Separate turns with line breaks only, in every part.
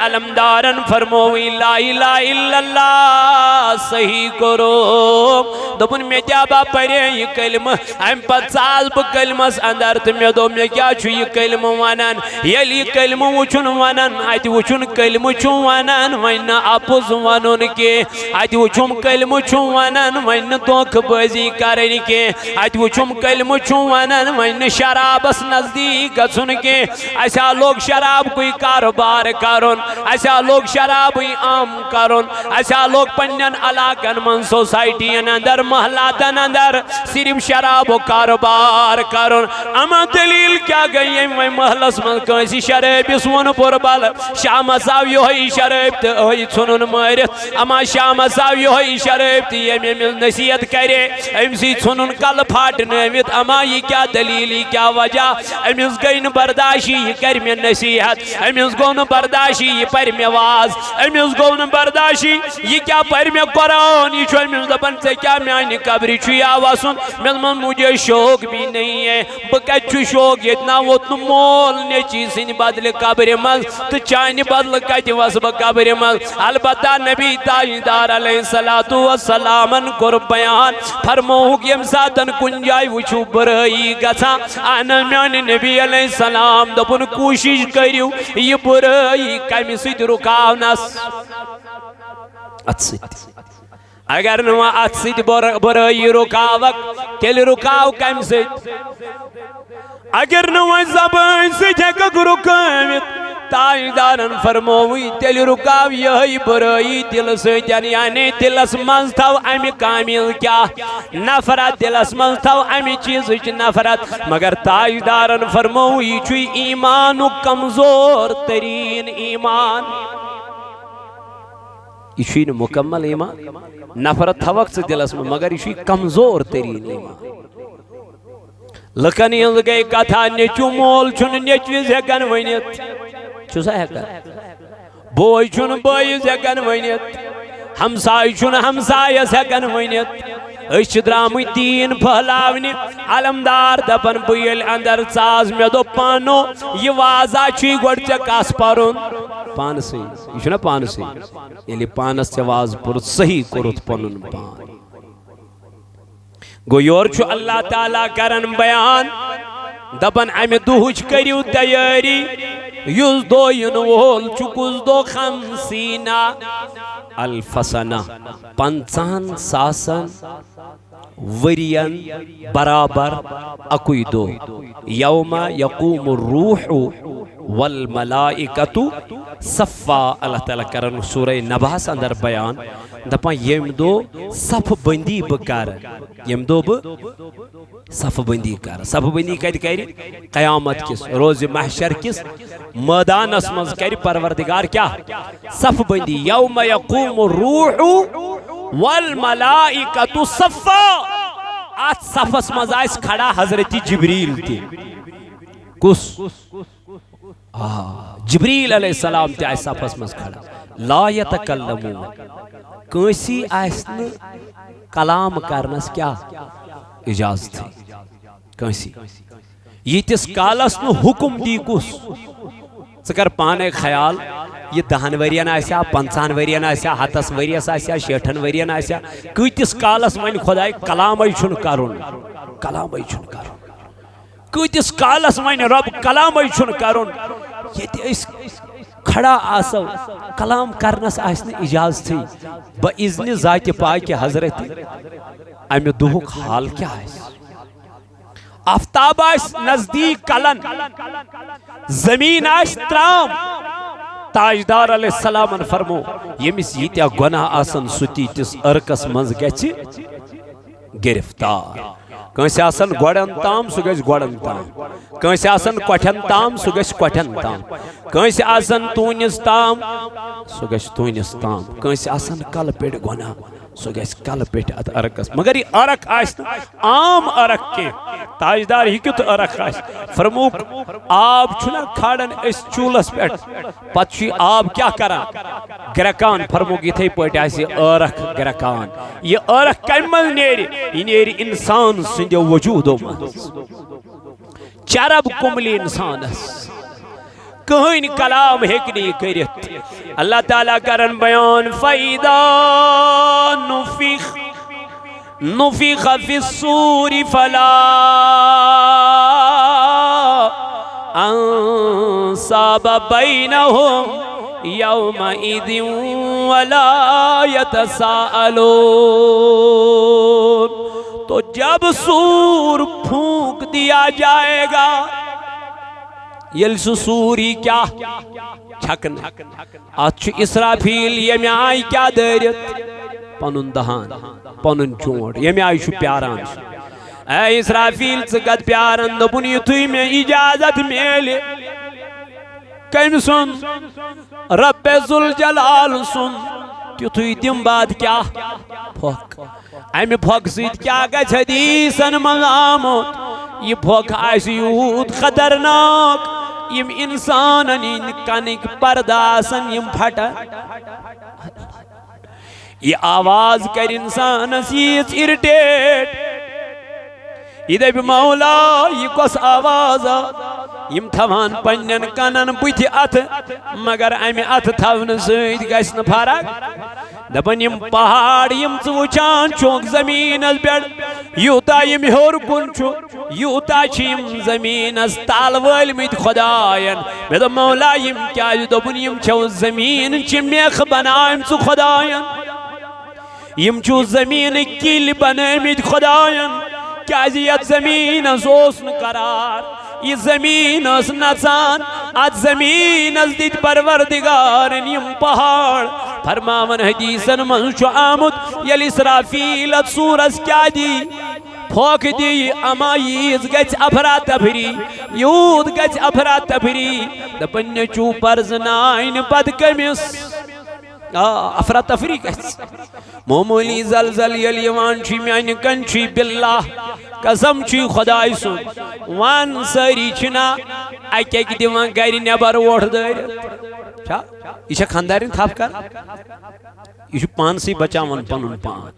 अलमदारन फरमोवी ला इलाहा इल्लल्लाह सही करो दोपन मे क्या बा परे ये कलम अम पचास ब कलमस अंदर तो मे दो मे क्या छु ये कलम वनान यली कलम वुचुन वनान अति वुचुन कलम छु वनान वन आपुस वनुन के अति वुचुम कलम छु वनान वन धोखबाजी करन के अति वुचुम कलम छु वनान वन शराबस नजदीक गछुन के ऐसा लोग शराब कोई कारोबार करुन ऐसा लोग शराब आम करुन ऐसा लोग पन्नन इलाकन मन सोसाइटियन अंदर महलातन अंदर सिर्फ शराब कारोबार करुन अमा दलील क्या गई महलस मन कंसी शराबिस वन पुरबल शाम आव ये शराब तो नुन मारित अमा शाम आव ये शराब तो ये नसीहत करे अमि नुन कल फाटनवित अमा यह क्या दलील यह क्या वजह अमिस गई न बर्दाशी यह कर मे नसीहत अमिस गो न बर्दाशी यह पर मे वाज अमिस गो न बर्दाशी यह क्या पर मे कुरान यह अमिस दपन ऐ क्या मानी कब्र वसन मे मुझे शौक भी नहीं है बह कत शौक ये वोत मोल नेची सिंद बदल कब्र मज तो चान बदल कत वस बह कब्र मज अलबत्ता नबी ताजदार अलैहिस्सलातु वस्सलामन कोर बयान फरमोहुक यम सातन कुन जाय वुचु बुराई गछा आन म्यान नबी अलैहिस्सलाम दपुन कोशिश करियो यह बुराई कमि सत रुकावनस अगर न अत सत बुराई रुकावक तेल रुकाव कम सत अगर न जबान सक रुकावित ताजदारन फरमोवी तेल रुकाव यही बुराई दिल सतन यानी दिलस मज थव अमि कामिल क्या नफरत दिलस मज थव अमि चीज नफरत मगर ताजदारन फरमोवी यह ईमान कमजोर तरीन ईमान यह मुकम्मल ईमान नफरत थवक से दिलस में मगर यह कमजोर तरीन ईमान लकन हज गई कथा नेचु मोल नेचविस हेकन वनित बोय बोयस हेकन वनित हमसाय हमसायस हेकन वनित द्राम दीन फहलावने अलमदार दपन बह अंदर चाज मे दो पानो यह वाजा गोड़ ऐ कस पुन पानस यह पानस ये पानस वाज पुर सही कोरुत पन पान गो योर अल्लाह ताला करन बयान दपन अमि दुहुच करियो तैयारी युस दो इन वोल चुकुस दो खमसीना अल्फसना 50 सासन वरियन बराबर अकुई दो यौमा यकूम रूहु वल मलाइकतु सफ़ा अल्लाह ताला करन सूरह नबास अंदर बयान दपा यम दो सफ बंदी बकर यम दो सफ बंदी कत कर कयामत किस रोज महशर किस मैदानस मज कर परवरदिगार क्या सफ बंदी यौम यकूम रूहु वल मलाइकतु सफ़ा अत सफस मज आस खड़ा हजरत जिब्रील ते कुस जिब्रील अलैहिस्सलाम ते आस सफस मज खड़ा ला यतकल्लमून कंसी आसन कलाम करनस क्या इजाजत कंसी यीतिस कालस न हुकुम दी कुस कर पाने ख्याल यह 10 वरियन आसा 50 वरियन आसा 100 वरियस आसा 60 वरियन आसा कतिस कालस वन खुदाय कलाम छुन करुन कतिस कालस वन रब कलाम छुन करुन ये खड़ा आसो कलाम करनस आसन इजाजत बइज़्न ज़ात पाक हजरत अमि दुहुक हाल क्या आफ्ताब नजदीक कलन जमीन त्राम ताजदार अलैहिस्सलाम फरमो यमिस यीत्या गुनाह आसन सुती तिस अर्कस मज गछि गिरफ्तार कंस आसन गोड़न ताम सु गछ गोड़न ताम कंस आसन कोठन ताम सु गछ कोठन ताम कंस आसन तूनिस ताम सु गछ तूनिस ताम कंस आसन कल पेट गुनाह सो गस कल पे अरकस मगर यह अरक आम अरक के ताजदार हिकुत अरक फरमो आब छुना खाड़न चूलस पे पत आब क्या करा ग्रकान फरमो इथे पे अरक ग्रकान यह अरक कम नेर इंसान सिंदो वजूदो मज चरब कुमल इंसानस कहन कलाम हेकनी करित अल्लाह ताला करन बयान फैदा नुफिख फिस्सूरी फला अंसाब बैनहुम यौमइदिन वला यतसाअलून। तो जब सूर फूंक दिया जाएगा, ये सूरी क्या छकन अच इसराफील यमे आय क्या दरित पनुन दहान पनुन चोट यमे आय प्यारान ऐ इसराफील गद प्यारन दोपुन युथुई में इजाजत मेले कम सुन रब्बे जुल जलाल सुन तुथुई दिम बाद क्या फोक अमि फोक सत क्या गछ हदीसन मज आमुत यह फोक आस यूत खतरनाक यम इंसान कनिक पर्दासन यम फटा ये आवाज कर इंसानस यीज इरिटेट यह दप मौला यह कस आवाज यम थवान पन्न कनन बुथ अथ मगर अमि अथ थवन सत गस न फरक दपन यम पहाड़ यम वुचान चोक जमीन पे यूता यम हेर कुन यूता जमीन तल वलमित खुदायन मे दो मौला यम क्या दोपुन यम छो जमीन मेख बनाम खुदायन यम छु जमीन किल बनमित खुदायन क्या यथ जमीन करार यह जमीन नचान अत जमीन दित परवरदिगार यम पहाड़ फरमावन हदीसन मज आमुत यल इसराफील सूरस क्या दी फोक दी अमा यीज गच अफरा तफरी यूत गच अफरा तफरी दपन चू परजनाइन पद कमिस अफरा तफरी मामूली जलजल मान कन बिल्ला कसम खुदाय सुन वन सारी अक दिवान गर नबर वोट दरित यह खानदार थप कर यह पानस बचावन पन पान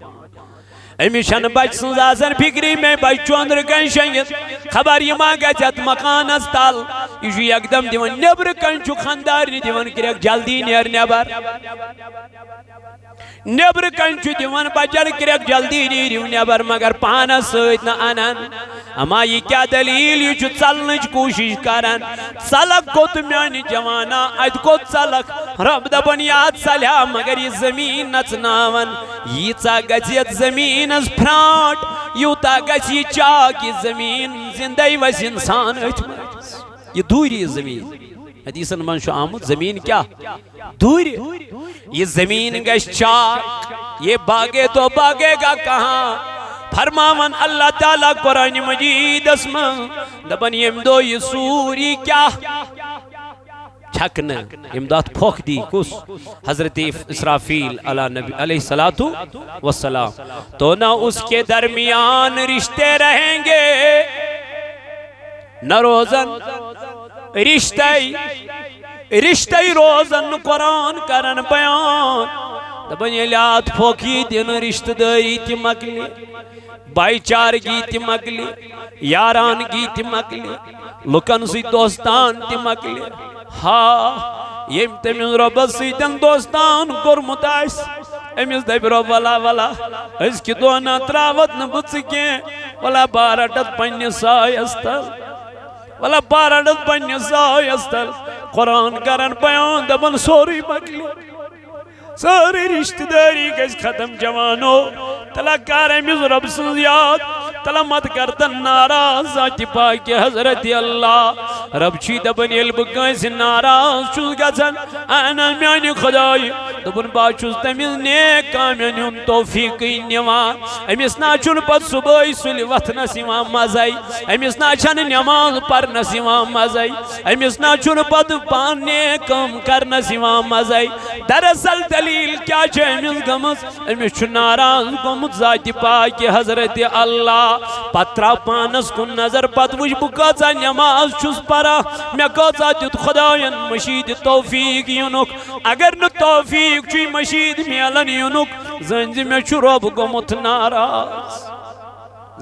अमिस बच सज फिक्री में बच चंद्र कन शंगित खबर यह मा गत मकानस तल यह एकदम दिवान नबर कन खानदार दिवान कर जल्दी नेर नबर नबर कन दिवान बचन कर जल्दी नीरिव नबर मगर पानस सत अनन अमा यह क्या दलील यह चलन कोशिश करान चलक गोत मान जवाना अत गोत चलक रब दपन यह चलहा मगर यह जमीन नचनावन यीचा गत जमीन फ्राट यूता गि चाक यह जमीन जिंदे वस इंसान यह दूर जमीन हदीसन मन आमुत जमीन क्या दूर ये जमीन गश चाक ये बागे तो बागेगा कहाँ फरमावन अल्लाह ताला कुरान मजीद दपन यम दो ये सूरी क्या छकन इमदाद फोक दी कुस हजरत इसराफील अला नबी अलैहिस्सलातु वस्सलाम तो ना उसके दरमियान रिश्ते रहेंगे न रोजन रिश्ते रोजन कुरान करन बयान दपन यत फोकी दिन रिश्तेदारी ति मकली भाईचारगी ति मकली यारानगी ति मकली लुकन सत दोस्तान ति मकली हाँ यम तमिस रबस सतन दोस्तान कोरमुत अमिस दप रब वला वला अजकि दह ना त्रावत न बह कह वला बार रटत पन्निस सायस तल वला बार रटत पन्निस सायस तल कुरान करन बयान दपन सोरी मकली सारी रिश्तेदारी गज खत्म जवानो तला कर अमिस रब सज याद तला मत करतन नाराज जात पाक हजरत अल्लाह रब छी दपन यल बह कस नाराज छुस गछन अना म्यान खुदाय दपन बा छुस तमिस नेक कामन हुन तौफीक निवान अमिस ना छुन पत सुबह सुल वथनस इमाम मजाई अमिस ना छन नमाज परनस इमाम मजाई अमिस ना छुन पत पान नेक काम करनस इमाम मजाई दरअसल दलील क्या अमिस गमस अमिस नाराज गोमुत जात पाक हजरत अल्लाह पत्रा पानस कुन नजर पत वुच बह कचा नमाज छुस परा मे कचा दित खुदायन मशीद तौफीक युनुक अगर न तौफीक छु मशीद मिलन युनुक जन मे छु रब गोमुत नाराज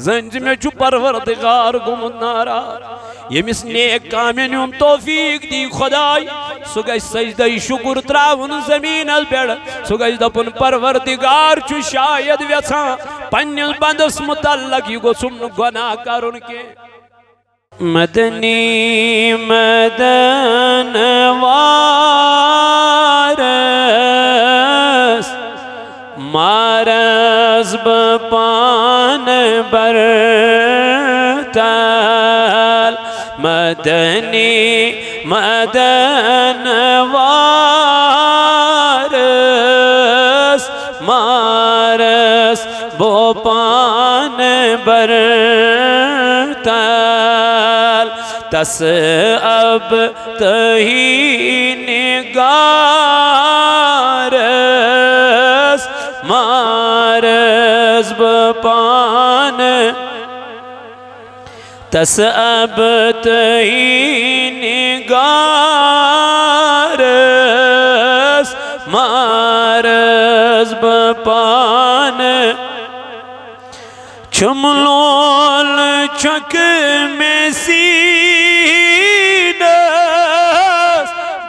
जन मे छु परवरदिगार गोमुत नाराज यमिस नेक कामन हुंद तौफीक दी खुदाई सह गई सजदा शुक्र त्रावन जमीन पे सह गई दपन परवरदिगार छु शायद व्यथान पन्निस बंदस मुतल्लक यह गोसुम गुनाह करुन के मदनी मदन वारस मारस बपान बरतल मदनी मदन वारस मारस बोपान बरतल तस अब तही निगारस मारस बपान तस अब तही निगारस मारस बपान चुमलोल चक में सीनस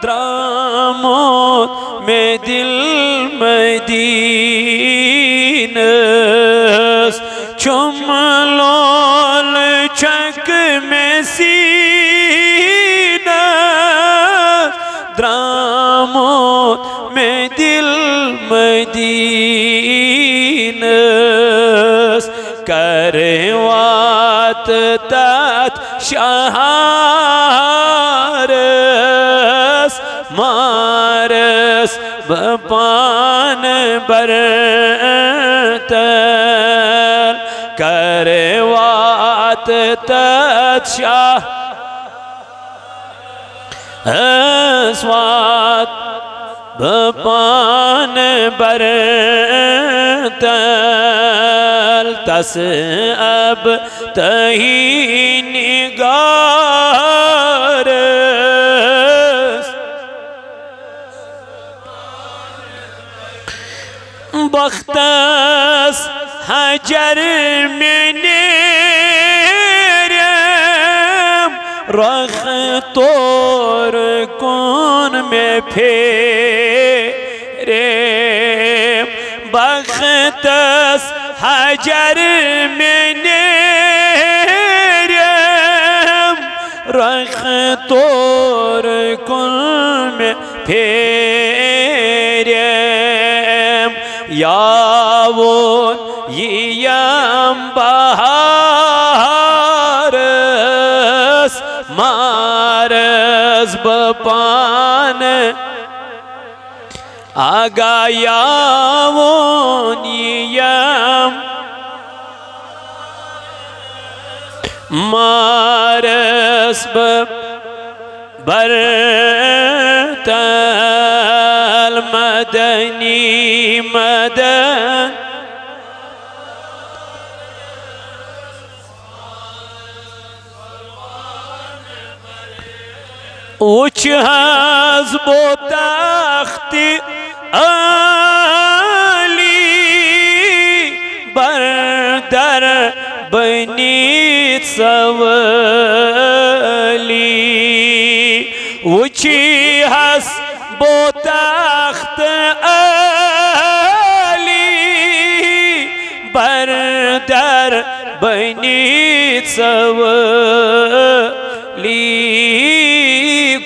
द्रामोत में दिल मदीनस चुमलोल चक में सीनस द्रामोत में दिल मदीनस करवात तात शहारस मारस बपान बरतल करवात तात शहारस बपान बरतल तस अब तही निगारस बख्तस हजर में नेरम रख तोर कौन में फेरे बख्तस हजर में नेरम रख तोर कौन में फेरे यावोन यम बहारस मारस बपान आगा यावोन यम मारस बरतल मदनी मदन उच हज़्बो तख्ती आली बरदर बनीत सवली उची हज़्बो तख्त आली बरदर बनीत सवली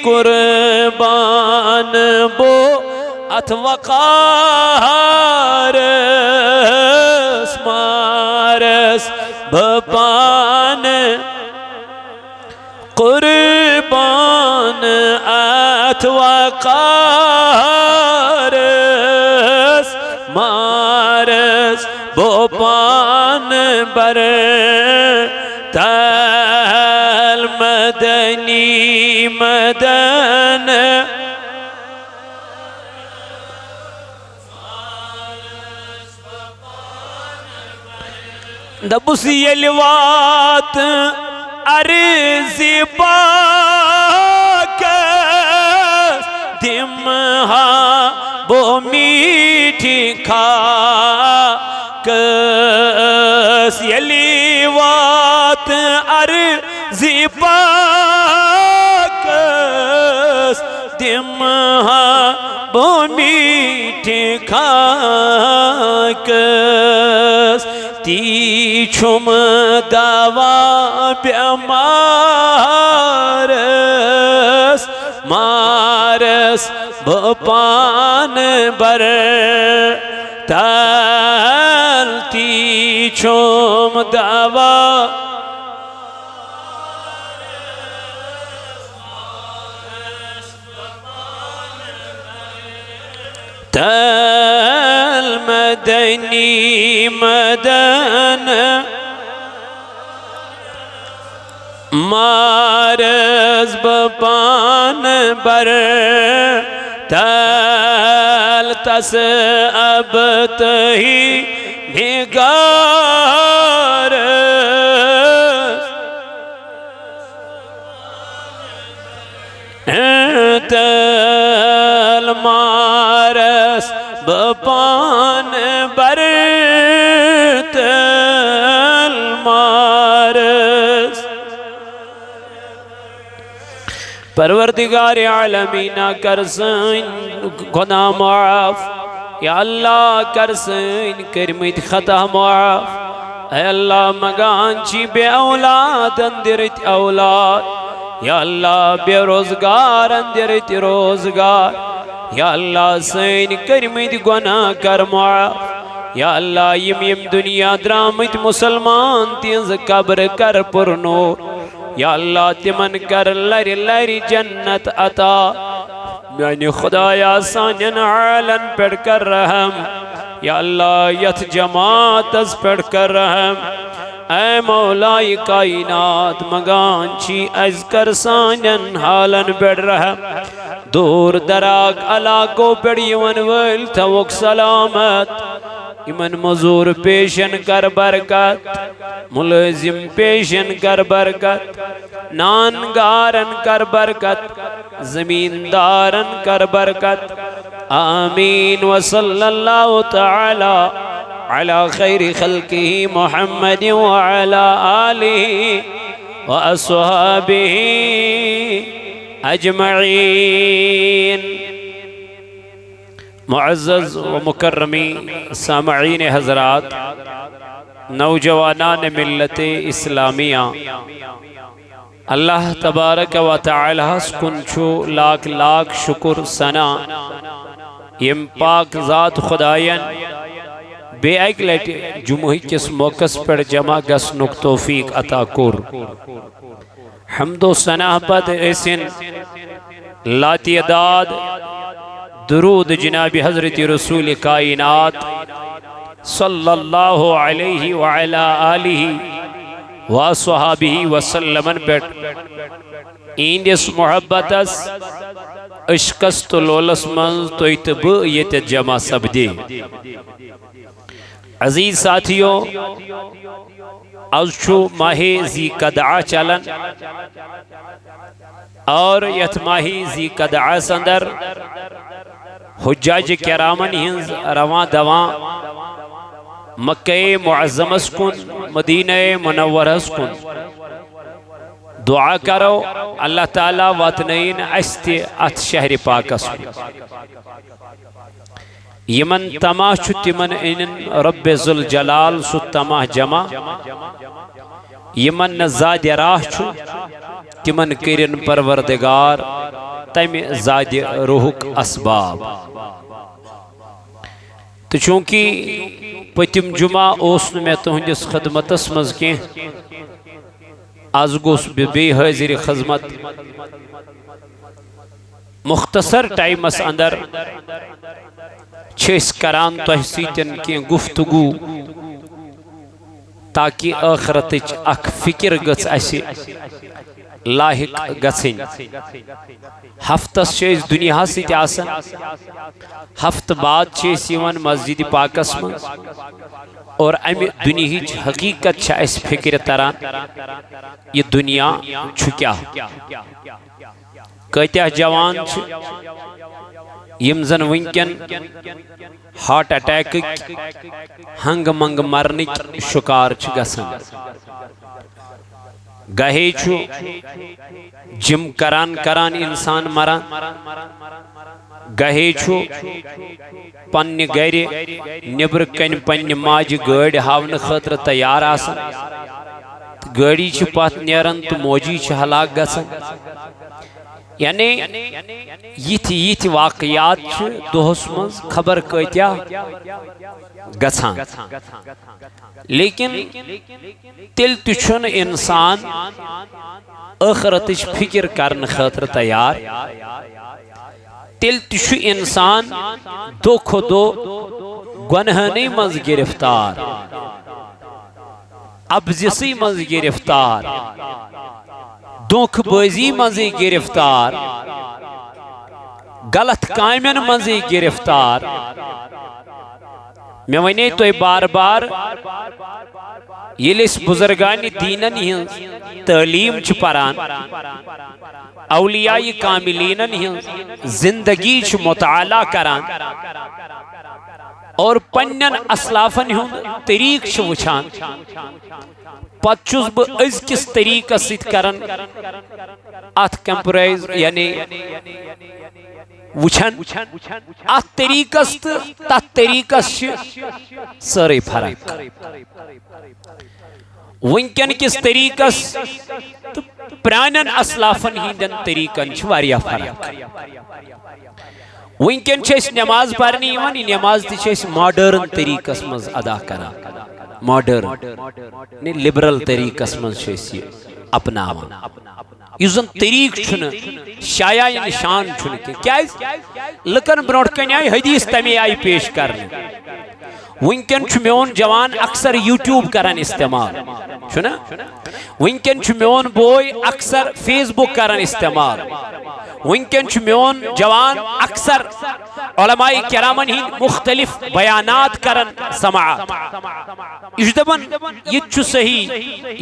कुर्बान बो अथवकारस मारस बपान कुर्बान अथवकारस मारस बोपान बर तल मदनी मदन दबुस यलवात अर्ज़ पाक दिमहा बो मीठी खाकस यलवात अर्ज़ पाक खाकस ती छुम दवा बेमारस मारस बपान बर तल ती छुम दवा तल मदनी मदन मारस बपान बर तल तस अब तही निगार तल मारस बपान बर तल मारस परवरदिगार आलमीना कर सन गुनाह माफ या अल्लाह कर सन करमित खता माफ ऐ अल्लाह मगान ची बे औलाद अंदिरत औलाद या अल्लाह बेरोजगार अंदिरत रोजगार या अल्लाह सन करमित गुनाह कर माफ या अल्लाह यम दुनिया द्रामित मुसलमान तिज कब्र कर पुरनूर या अल्लाह तिमन कर लरि लरि जन्नत अता यानी खुदाया सानन आलन पेड़ कर रहम या अल्लाह यथ जमात पेड़ कर रहम ऐ मौलाई कायनात मगान छी अज कर सानन हालन पेड़ रहम दूर दराग अलाको पेड़ यवन वल थवक सलामत इमन मजूर पेशन कर बरकत मुलजिम पेशन कर बरकत नानगारन कर बरकत जमींदारन कर बरकत आमीन व सल्लल्लाहु तआला अला खैरि खल्किही मुहम्मद व अला आलिही व अस्हाबिही अजमईन। मुअज़्ज़ज़ व मुकर्रमी सामईन हज़रात, नौजवानान मिल्लत इस्लामिया अल्लाह तबारक व तआला कुनछो लाख लाख शुक्र सना यम पाक ज़ात खुदायन बे एक लट जुमुही किस मौकस पर जमा गसनुक तौफीक अता कुर हम्दो सना पद ऐसिन लातियदाद दुरूद जनाब हज़रत रसूल कायनात सल्लल्लाहु अलैहि व अला आलिहि व अस्हाबिहि वसल्लम पेट इंदिस मोहब्बतस इश्कस तो लोलस मन तो इतब यत जमा सब्दे। अजीज साथियों, आज माहे जी कदा चलन और यथ माही जी कदा अंदर हुज्जाज किरामन हिंज रवां दवां मक्के मुअज़्ज़मस कुन मदीने मुनव्वरस कुन दुआ करो अल्लाह ताला वतनईन अस्ति अथ शहर पाकस यमन तमाह छु तिमन इन रब्बे जुल जलाल सु तमाह जमा यमन ज़ाद राह छु तिमन करिन परवरदिगार तमि ज़ाद रूहुक असबाब। तो चूंकि पतिम जुमा ओस मे तुहंदिस खदमतस मज के आज गोस बे हाजिर खदमत मुख्तसर टाइमस अंदर करान तह सतन की गुफ्तगू ताकि आखरत अख फिक्र गि लाहिक गन हफ्तस दुनिया सतन हफ्त बाद मस्जिद पाकस मं और अमि दुनिया हकीकत फिक्र तरान यह दुनिया क्या कत्या जवान यम जन वनकन हार्ट अटैक हंग मंग मरन शिकार गसान गहे जिम करान करान इंसान मरान गहे छु पन्ने गरे निबर कन पन्ने माज गाड़ी हावन खतर तैयार आसन गाड़ी छु पत नेरन तो मोजी छु हलाक गसन यानी यिथ वाकयात छु दोहस मज खबर कत्या गसान लेकिन तिल तुछन इंसान आखिरतच फिक्र करन खतर तैयार तिल तुछ इंसान दो खो दो गुनहनी मज गिरफ्तार अबजिसी मज गिरफ्तार धोखबाजी मज गिरफ्तार गलत कामन मज गिरफ्तार मे वने तो बार बार बुजुर्गान दीनन तालीम पारान औलियाई कामिलीनन जिंदगी मुताला करान और पन्नन असलाफन तरीक वुछान पचुस बह अजकिस तरीकस सरान अत कंप्राइज यानी वुछन अत तरीकस तथ तरीकस सारे फर्क वनकन किस तरीकस तो प्रानन असलाफन हिंदन तरीकन वारिया फर्क वनकन नमाज पढ़ने नमाज तक मॉडर्न तरीकस मज अदा करा मॉडर्न लिबरल तरीकस मज अपनावान इस जन तरीक शाया निशान क्या लुकन ब्रोट कन आय हदीस तमे आय पेश कर वनकन मोन जवान अक्सर यूट्यूब करान इस्तेमाल वनकन मोन बोय अक्सर फेसबुक करान इस्तेमाल वनकन मोन जवान अक्सर उलमाए किरामन हिंद मुख्तलिफ बयानात करन समाअत इस दपन यह सही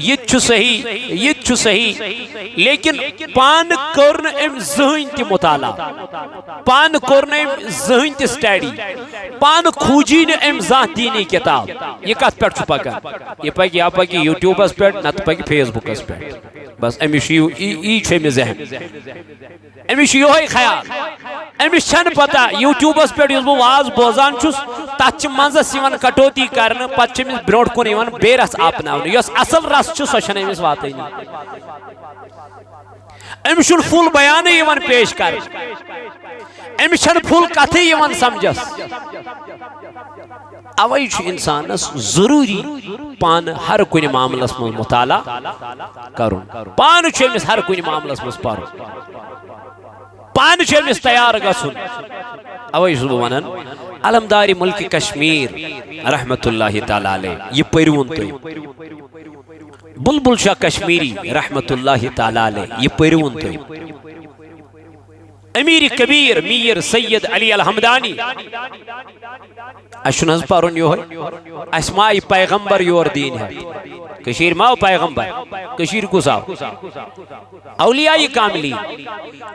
यह सही यह सही लेकिन पान कर जहन त मुताला पान कर जहन त स्टडी पान खूजी न जा दीनी किताब यह कत पे पकान यह पक या पक यूट्यूबस पे नत पक फेसबुकस पे बस अमिश यह जहन अमिश ये ख्याल अमिश पता यूट्यूबस पे बह वाज बोजान तथ मजस कटौती कर पे ब्रोट कुन बेरस अपना असल रस सो अमिस वातन अमिस फुल बयान पेश कर अमिस फुल कथ समझस अवै इंसानस जरूरी पान हर कुन मामलस मज मुताला करुन पान हर कुन मामलस मज पान तैयार गसुन अवै वन अलमदारी मुल्क कश्मीर रहमतुल्लाहि तआला अलैह यह पर्वुन तुम बुलबुल शाह कश्मीरी रहमतुल्लाहि तआला अलैह यह पर्वुन तुम अमीर कबीर मीर सैयद अली अल हमदानी अशुन पारुन यो मा पैगंबर योर दीन है कशीर माओ पैगंबर कशीर कुछ आओ औलियाई कामली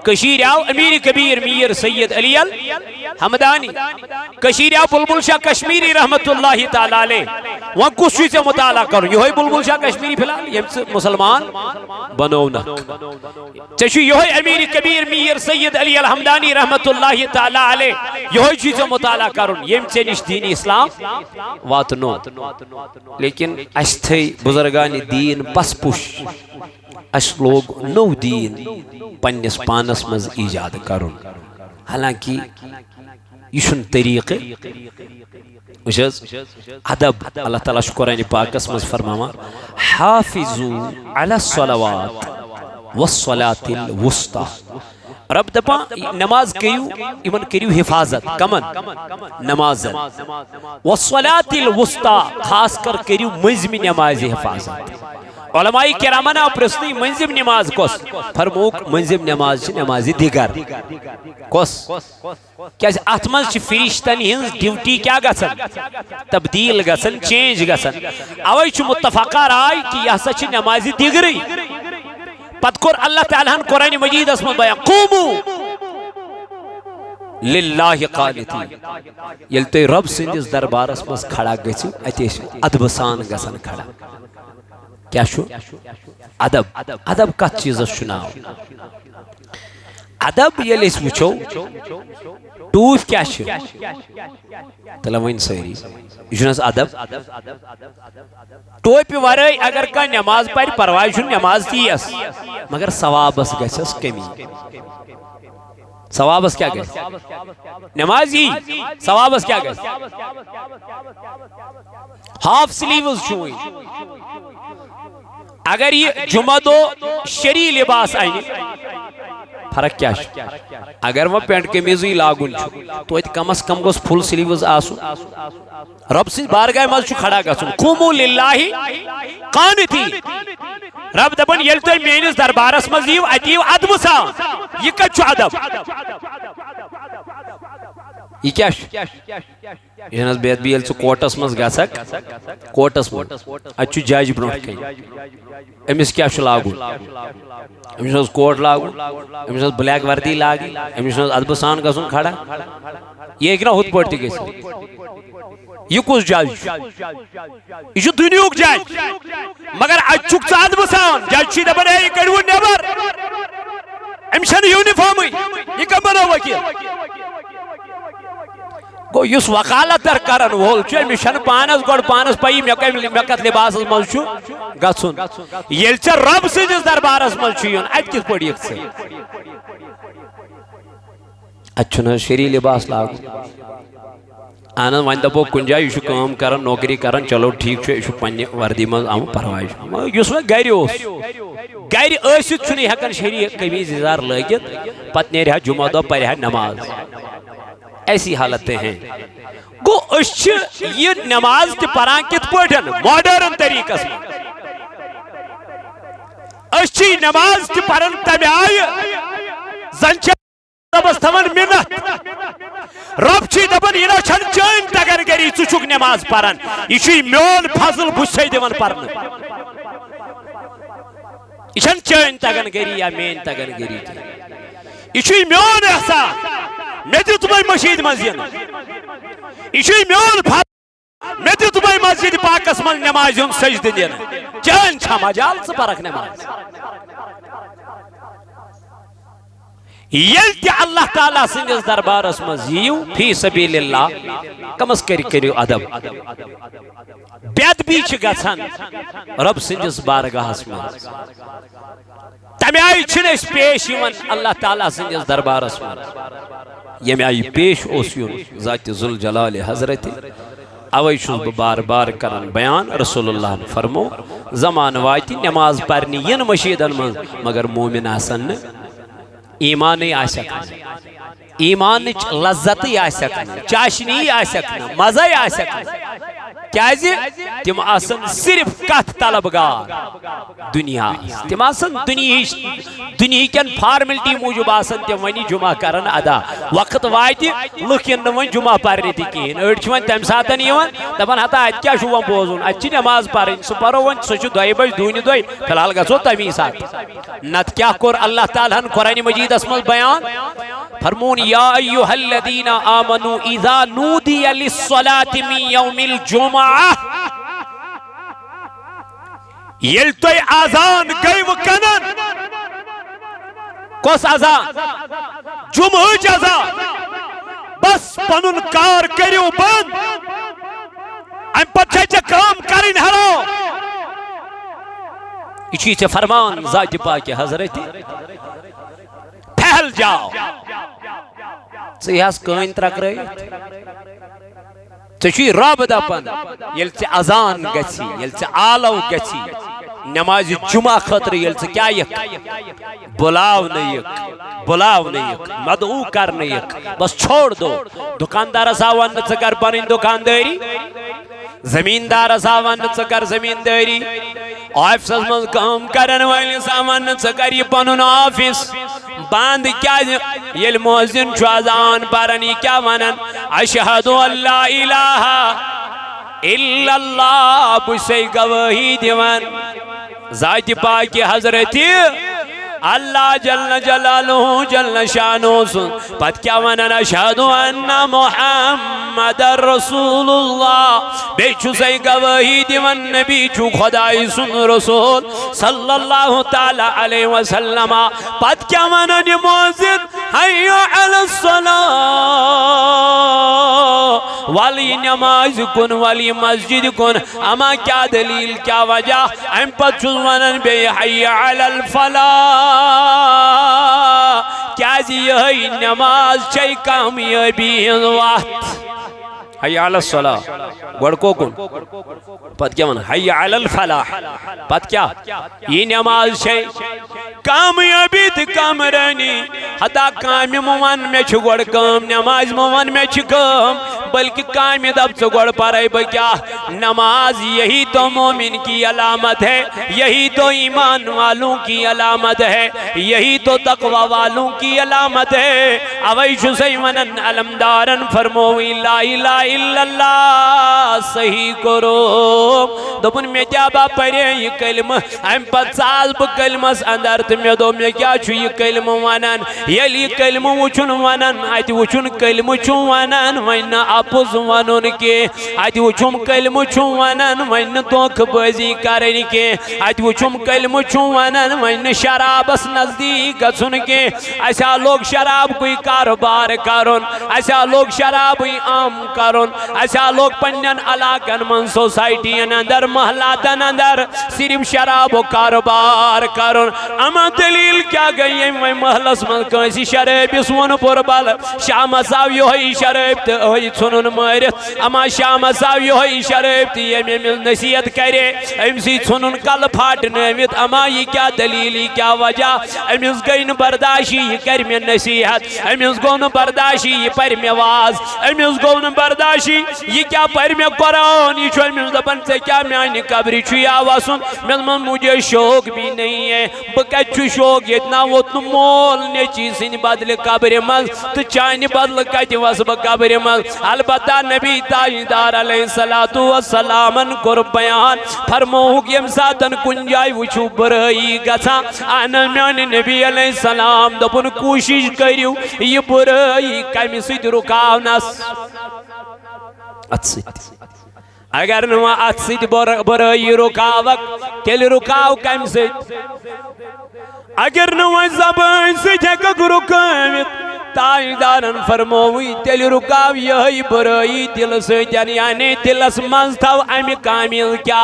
कशीर आओ अमीर कबीर मीर सैयद अली अल हमदानी कशीर आओ बुलबुल शाह कश्मीरी रहमतुल्लाहि तआला अलैह वह कुछ से मुताला करो यो बुलबुल शाह कश्मीरी फिलहाल ये मुसलमान बनो न चशु यो अमीर कबीर मीर सैयद अली अल हमदानी रहमतुल्लाहि तआला अलैह यो चीज मुताला करुन यम से निश दीन इस्लाम वातनो लेकिन अस थे बुजुर्गान दीन बस पुश अस लोग नो दीन पन्नस पानस मज ईजाद करुन हालांकि यह तरीक़ अदब अल्लाह ताला कुरान पाकस मज फरमावा हाफिजू अला सलावात वस्सलातिल वुस्ता रब दपा नमाज कयू इमन करियो हिफाजत कमन नमाज वस्सलातिल वुस्ता खास कर करियो मजमी नमाज हिफाजत उलमाए किरामन आव प्रश्न मंजिम नमाज कस फरमोक मंजिम नमाज नमाज दिगर कस क्या अत मज फरिश्तन हिंज ड्यूटी क्या गसन तब्दील गसन चेंज गसन अवै मुत्तफका राय कि यह सा नमाज दिगरी पत कोर अल्लाह ताला कुरान मजीद में बयान क़ूमू लिल्लाहि क़ानितीन यल तुम रब सिंदिस दरबारस मज खड़ा गो अत अदब सान गसन खड़ा क्या अदब अदब कत चीज नाव अदब ये वुचो टूफ क्या तल वन सारी यह अदब टोपि वराई अगर कह नमाज पर परवाह नमाज तीस मगर सवाबस गस कमी सवाबस क्या गस नमाज यी सवाबस क्या गस हाफ स्लीव्स अगर ये जुमा दो शरी लिबास आने फर्क क्या अगर वह पेंट कमीज लागुन तो कम अज कम गोस फुल स्लीव्स आसुन रब सिंह बारगाह मज खड़ा गसुन कुमु लिल्लाहि कानिती रब दपन येल तुम मेनिस दरबारस मज यीव अतीव अदब सान यह कत अदब यह क्या यह बेदबी ये कोर्टस मज गसक कोर्टस अत जज ब्रो अमिस क्या लागुन अमिस कोट लागुन अमिस ब्लैक वर्दी लागी अमिस अदब सान गसुन खड़ा यह ना हुत पे ग यह कुछ जज यह दुनियुक जज मगर अचुक अदब सान जज दपान यह कड़व नबर अमिस यूनिफॉर्म यह कम बनो वकील गो युस वकालत करन वोल अमिस पानस गो पानस पई मे कत लिबास मज गुन ये रब सिंदिस दरबारस मज अत कित पे अत शरी लिबास लाग अहन वन दपो कुन जाए यह काम कर नौकरी कर चलो ठीक यह पे वर्दी मज आम परवाह इस वह गर हेकान शरी कमीज इजार लगित पत नेर जुमा दो पर नमाज ऐसी हालतें हैं गो ये नमाज पान कित मॉडर्न तरीकस नमाज पान तम आय जन रबस थवन मिन्नत रब दपन यह चैन तगन गरी चुक नमाज पान यह मोन फजल बुसे दिवन पर यह चैन तगन गरी या मेन तगन गरी यह मोन एहसान मे तुम मशीद मज यह मोन मे तुम मस्जिद पाकस मज नमाज सजद दिन चैन छा मजाल परख नमाज ये अल्लाह ताला सिंदिस दरबारस मज यीव फी सबीलिल्लाह कमस करियो अदब बेदबी गछन रब सिंदिस बारगाहस मज तमे आय पेश अल्लाह ताला सिंदिस दरबारस मज यमे आय पेश ओस युन ज़ात जुल जलाल हजरत अवै छुस बह बार बार करन बयान रसूलुल्लाह फरमो जमान वाति नमाज परनी यन मशीदन मज मगर मोमिन आसन ईमान ईमान लज्जत चाशनी मजा क्या तिम आसन सिर्फ कथ तलबगार दुनिया तिम आसन दुनिया फार्मलिटी मूजूब आसन तिम वन जुमा करन अदा वक्त वात लुक वन जुमा पर्ने कहें अड़ तम सात दपान हता अत क्या वो बोजन अत नमाज पर्न सह परो वन सह 2 बज दून दुई फिलहाल गो तमी सात नत क्या कोर अल्लाह ताला कुरान मजीदस मज बयान फरमून या अय्युहल्लज़ीना आमनू इज़ा नूदिया लिस्सलाति मिन यौमिल जुमा येल तो आजान गई वो कनन कोस आजान जुमह आजान बस पनुन कार करियो बंद अम पछे काम करिन हरो इची से फरमान ज़ात पाक हजरत फैल जाओ यह कन त्रकरत रब दपान ये अजान गे आलव गे नमाज जुमा खतर ये क्या बुलाव मदऊ कर बस छोड़ दो दुकानदार वन कर पन दुकानदारी जमींदार वन कर जमींदारी ऑफिस मज काम करन वलिस वन कर यह पन ऑफिस बंद क्या ये मोजिन अजान पारन यह क्या वनान अशहदु अल्ला इलाहा इल्लल्लाह बुसे गवाही दिवान ज़ात पाक हजरत अल्लाह जल्ल जलालुहु जल्ल शानुहु सुन पत क्या वनन अशहदु अन्ना मुहम्मदर रसूलुल्लाह बेचु सही गवाही दिवन नबी छु खुदाई सुन रसूल सल्लल्लाहु ताला अलैहि वसल्लम पत क्या वनन मुअज्जिन हय्या अलस सलाह वाली नमाज कुन वाली मस्जिद कुन अमा क्या दलील क्या वजह अम पत वनन बे हय्या अलल फलाह क्या यही नमाज चे कामयाबी वत हय्या अलस सलाह गड़को कुन पत क्या वन हय्या अलल फलाह पत क्या ये नमाज चे कामयाबी तो कामरानी हता काम वन मे गड़ कम नमाज वन मे कम बल्कि काम दब च गड़ पर क्या नमाज यही तो मोमिन की अलामत है, यही तो ईमान वालों की अलामत है, यही तो तकवा वालों की अलामत है। अवै शुसैमनन अलमदारन फरमो ला इलाहा इल्लल्लाह सही करो दोपन मे क्या बा परे ये कलम अम पत साल ब कलमस अंदर तो मे दो मे क्या छु ये कलम वनन यली कलम वुचुन वनन अत वुचुन कलम छु वनन वन आपुज वनुन के अत वुचुम कलम छु वनन वन धोखबाजी करन के अत वुचुम कलम छु वनन वन शराबस नजदीक गछुन के ऐसा लोग शराब कोई कारोबार करुन ऐसा लोग शराब आम करुन ऐसा लोग पन्नन इलाकन मन सोसाइटियन अंदर महलातन अंदर सिर्फ शराब कारोबार करुन अमा दलील क्या गई वह महलस मन कसी शराबिस वन पुर बल शाम आव ये शराब तो ुन मर अमा शाम आव ये शराब तो ये नसीहत करे अमि ुन कल फाटनवित अमा यह क्या दलील यह क्या वजह अमिस गई न बर्दाशी यह कर मे नसीहत अमिस गो न बर्दाशी यह पर मे वाज अमिस गो न बर्दाशी यह क्या पर मे कुरान यह अमिस दपन ऐ क्या मानि कब्र वसन मे मुझे शौक भी नहीं है बह कत शौक इतना वोत मोल नेची सिंद बदल कब्र मज तो चान बदल कत वस बह कब्र मज अलबत्ता नबी ताजदार अलैहिस्सलातु वस्सलामन कोर बयान फरमोहुक यम सातन कुन जाय वुचु बुराई गछा आन मान नबी अलैहिस्सलाम दोपन कोशिश करियो यह बुराई कमि सत रुकावनस अगर न अत सत बुराई रुकावक तेल रुकाव कम सत अगर न वह जबान सक रुकावित ताजदारन फरमोवी तेल रुकाव यही बुराई दिल सतन यानी दिलस मज थव अमि कामिल क्या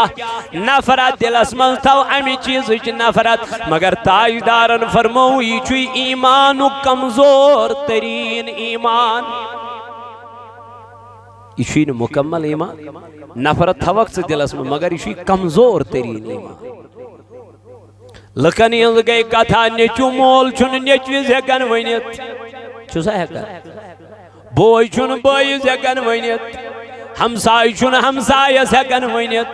नफरत दिलस मज थव अमि चीज नफरत मगर ताजदारन फरमो यह ईमान कमजोर तरीन ईमान यह मुकम्मल ईमान नफरत थवक से दिलस में मगर यह कमजोर तरीन ईमान लकन हज गई कथा नेचु मोल नेचविस हेकन वनित छुसा हेकन बोय बोयस हेकन वनित हमसाय हमसायस हेकन वनित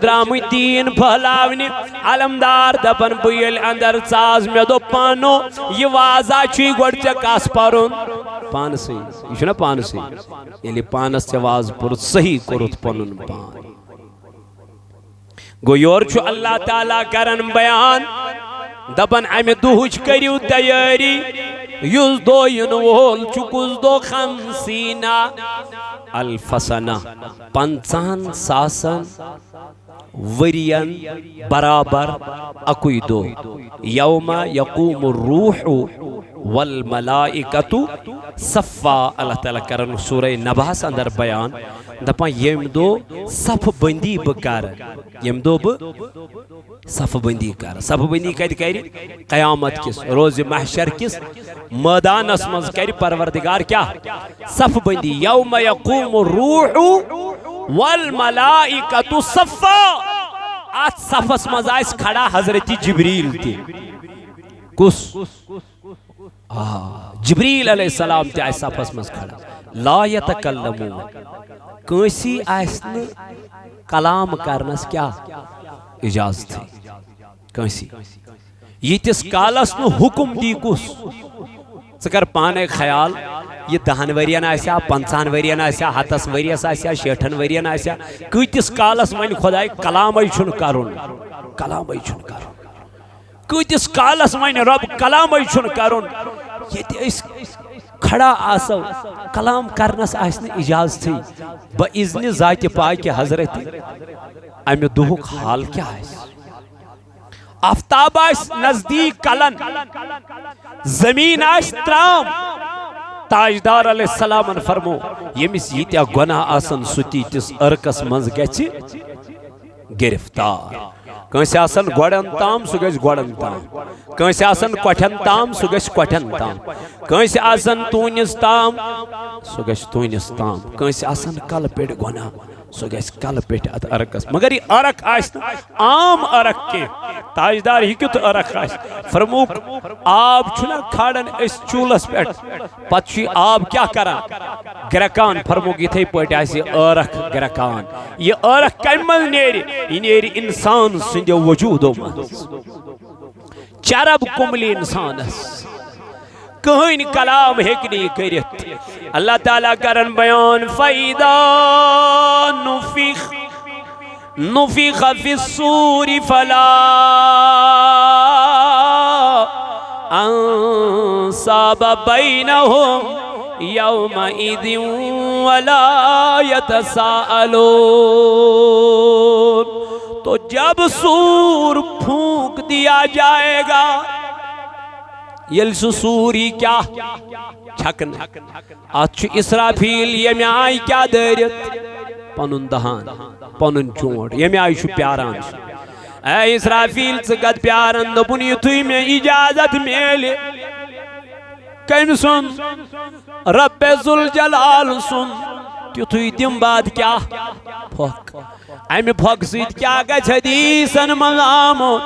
द्रामत दीन फहलावने अलमदार दपन बह अंदर चाज मे दो पानो यह वाजा गोड ऐ कस पर्न पानस यह पानस ये पानस ऐ वाज पुर सही कोरुत पन पान गो योर अल्लाह ताला करन बयान दपन अमि दुहुच करियो तैयारी युस दो इन वोल चुकुस दो खमसीना अल्फसना 50 सासन वरियन बराबर अकुई दो यौमा यकूम रूहु वल मलाइकतु सफ़ा अल्लाह ताला करन सूरह नबास अंदर बयान दपा यम दो सफ बंदी बकर यम दो सफ बंदी कत कर क़यामत किस रोज महशर किस मैदानस मज कर परवरदिगार क्या सफ बंदी यौम यकूम रूहु वल मलाइकतु सफ़ा अत सफस मज आस खड़ा हजरत जिब्रील ते कुस जिब्रील अलैहिस्सलाम ते आस सफस मज खड़ा ला यतकल्लमून कंसी आस न कलाम करनस क्या इजाजत कंसी यीतिस कालस न हुकुम दी कुस कर पाने ख्याल यह 10 वरियन आसा 50 वरियन आसा 100 वरियस आसा 60 वरियन आसा कतिस कालस वन खुदाय कलाम छुन करुन कलाम छुन करुन कतिस कालस वन रब कलाम करुन ये खड़ा आसो कलाम करनस इजाजत बइज़्न ज़ात पाक हजरत अमे दुहुक हाल क्या आफ्ताब नजदीक कलन जमीन त्राम ताजदार अलैहिस्सलाम फरमो यमिस यीत्या गुनाह आसन सुती तिस अर्कस मज गछि गिरफ्तार कंस आसन गोड़न ताम सु गछ गोड़न ताम कंस आसन कोठन ताम सु गछ कोठन ताम कंस आसन तूनिस ताम सु गछ तूनिस ताम कंस आसन कल पेट गुनाह सो गस कल पे अत अरकस मगर यह अरक आम अरक के ताजदार युत अरक फरमू आब छुना खाड़न चूलस पे पत आब क्या करा ग्रकान फरमू इथे पे अरक ग्रकान यह अरक कम मज नेर इंसान सद वजूदो चरब कुमल इंसानस कहन कलाम हेकनी करित अल्लाह ताला करन बयान फैदा नुफिख फिस्सूरी फला अंसाब बैनहुम यौमइज़िन वला यतसाअलून। तो जब सूर फूंक दिया जाएगा यल सूरी क्या छकन अत इसराफील यमे आय क्या दरित पनुन दहान पनुन चोट यमे आय प्यारान ऐ इसराफील गद प्यारन दोपुन युथुई में इजाजत मेले कम सुन रब्बे जुल जलाल सुन तुथुई दिम बाद क्या फोक अमे फोक सत क्या गछ हदीसन मज आमुत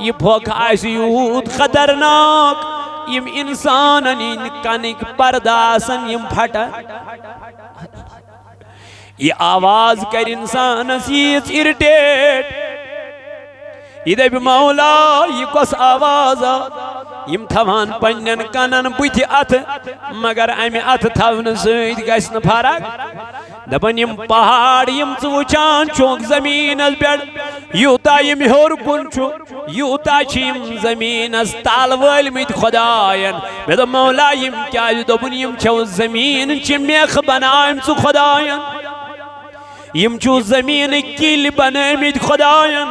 यह फोक आस यूत खतरनाक यम इंसान कनिक पर्दासन यम फटा यह आवाज कर इंसानस यीच इरिटेट यह दप मौला यह कस आवाज यम थवान पन्न कनन बुथ अथ मगर अमे अथ थवन सत गस फरक दपन यम पहाड़ यम वुचान चोक जमीन पे यूता यम हेर कुन यूता जमीन तल वलमित खुदायन मे दो मौला यम क्या दोपुन यम छो जमीन मेख बनाम खुदायन यम छु जमीन किल बनमित खुदायन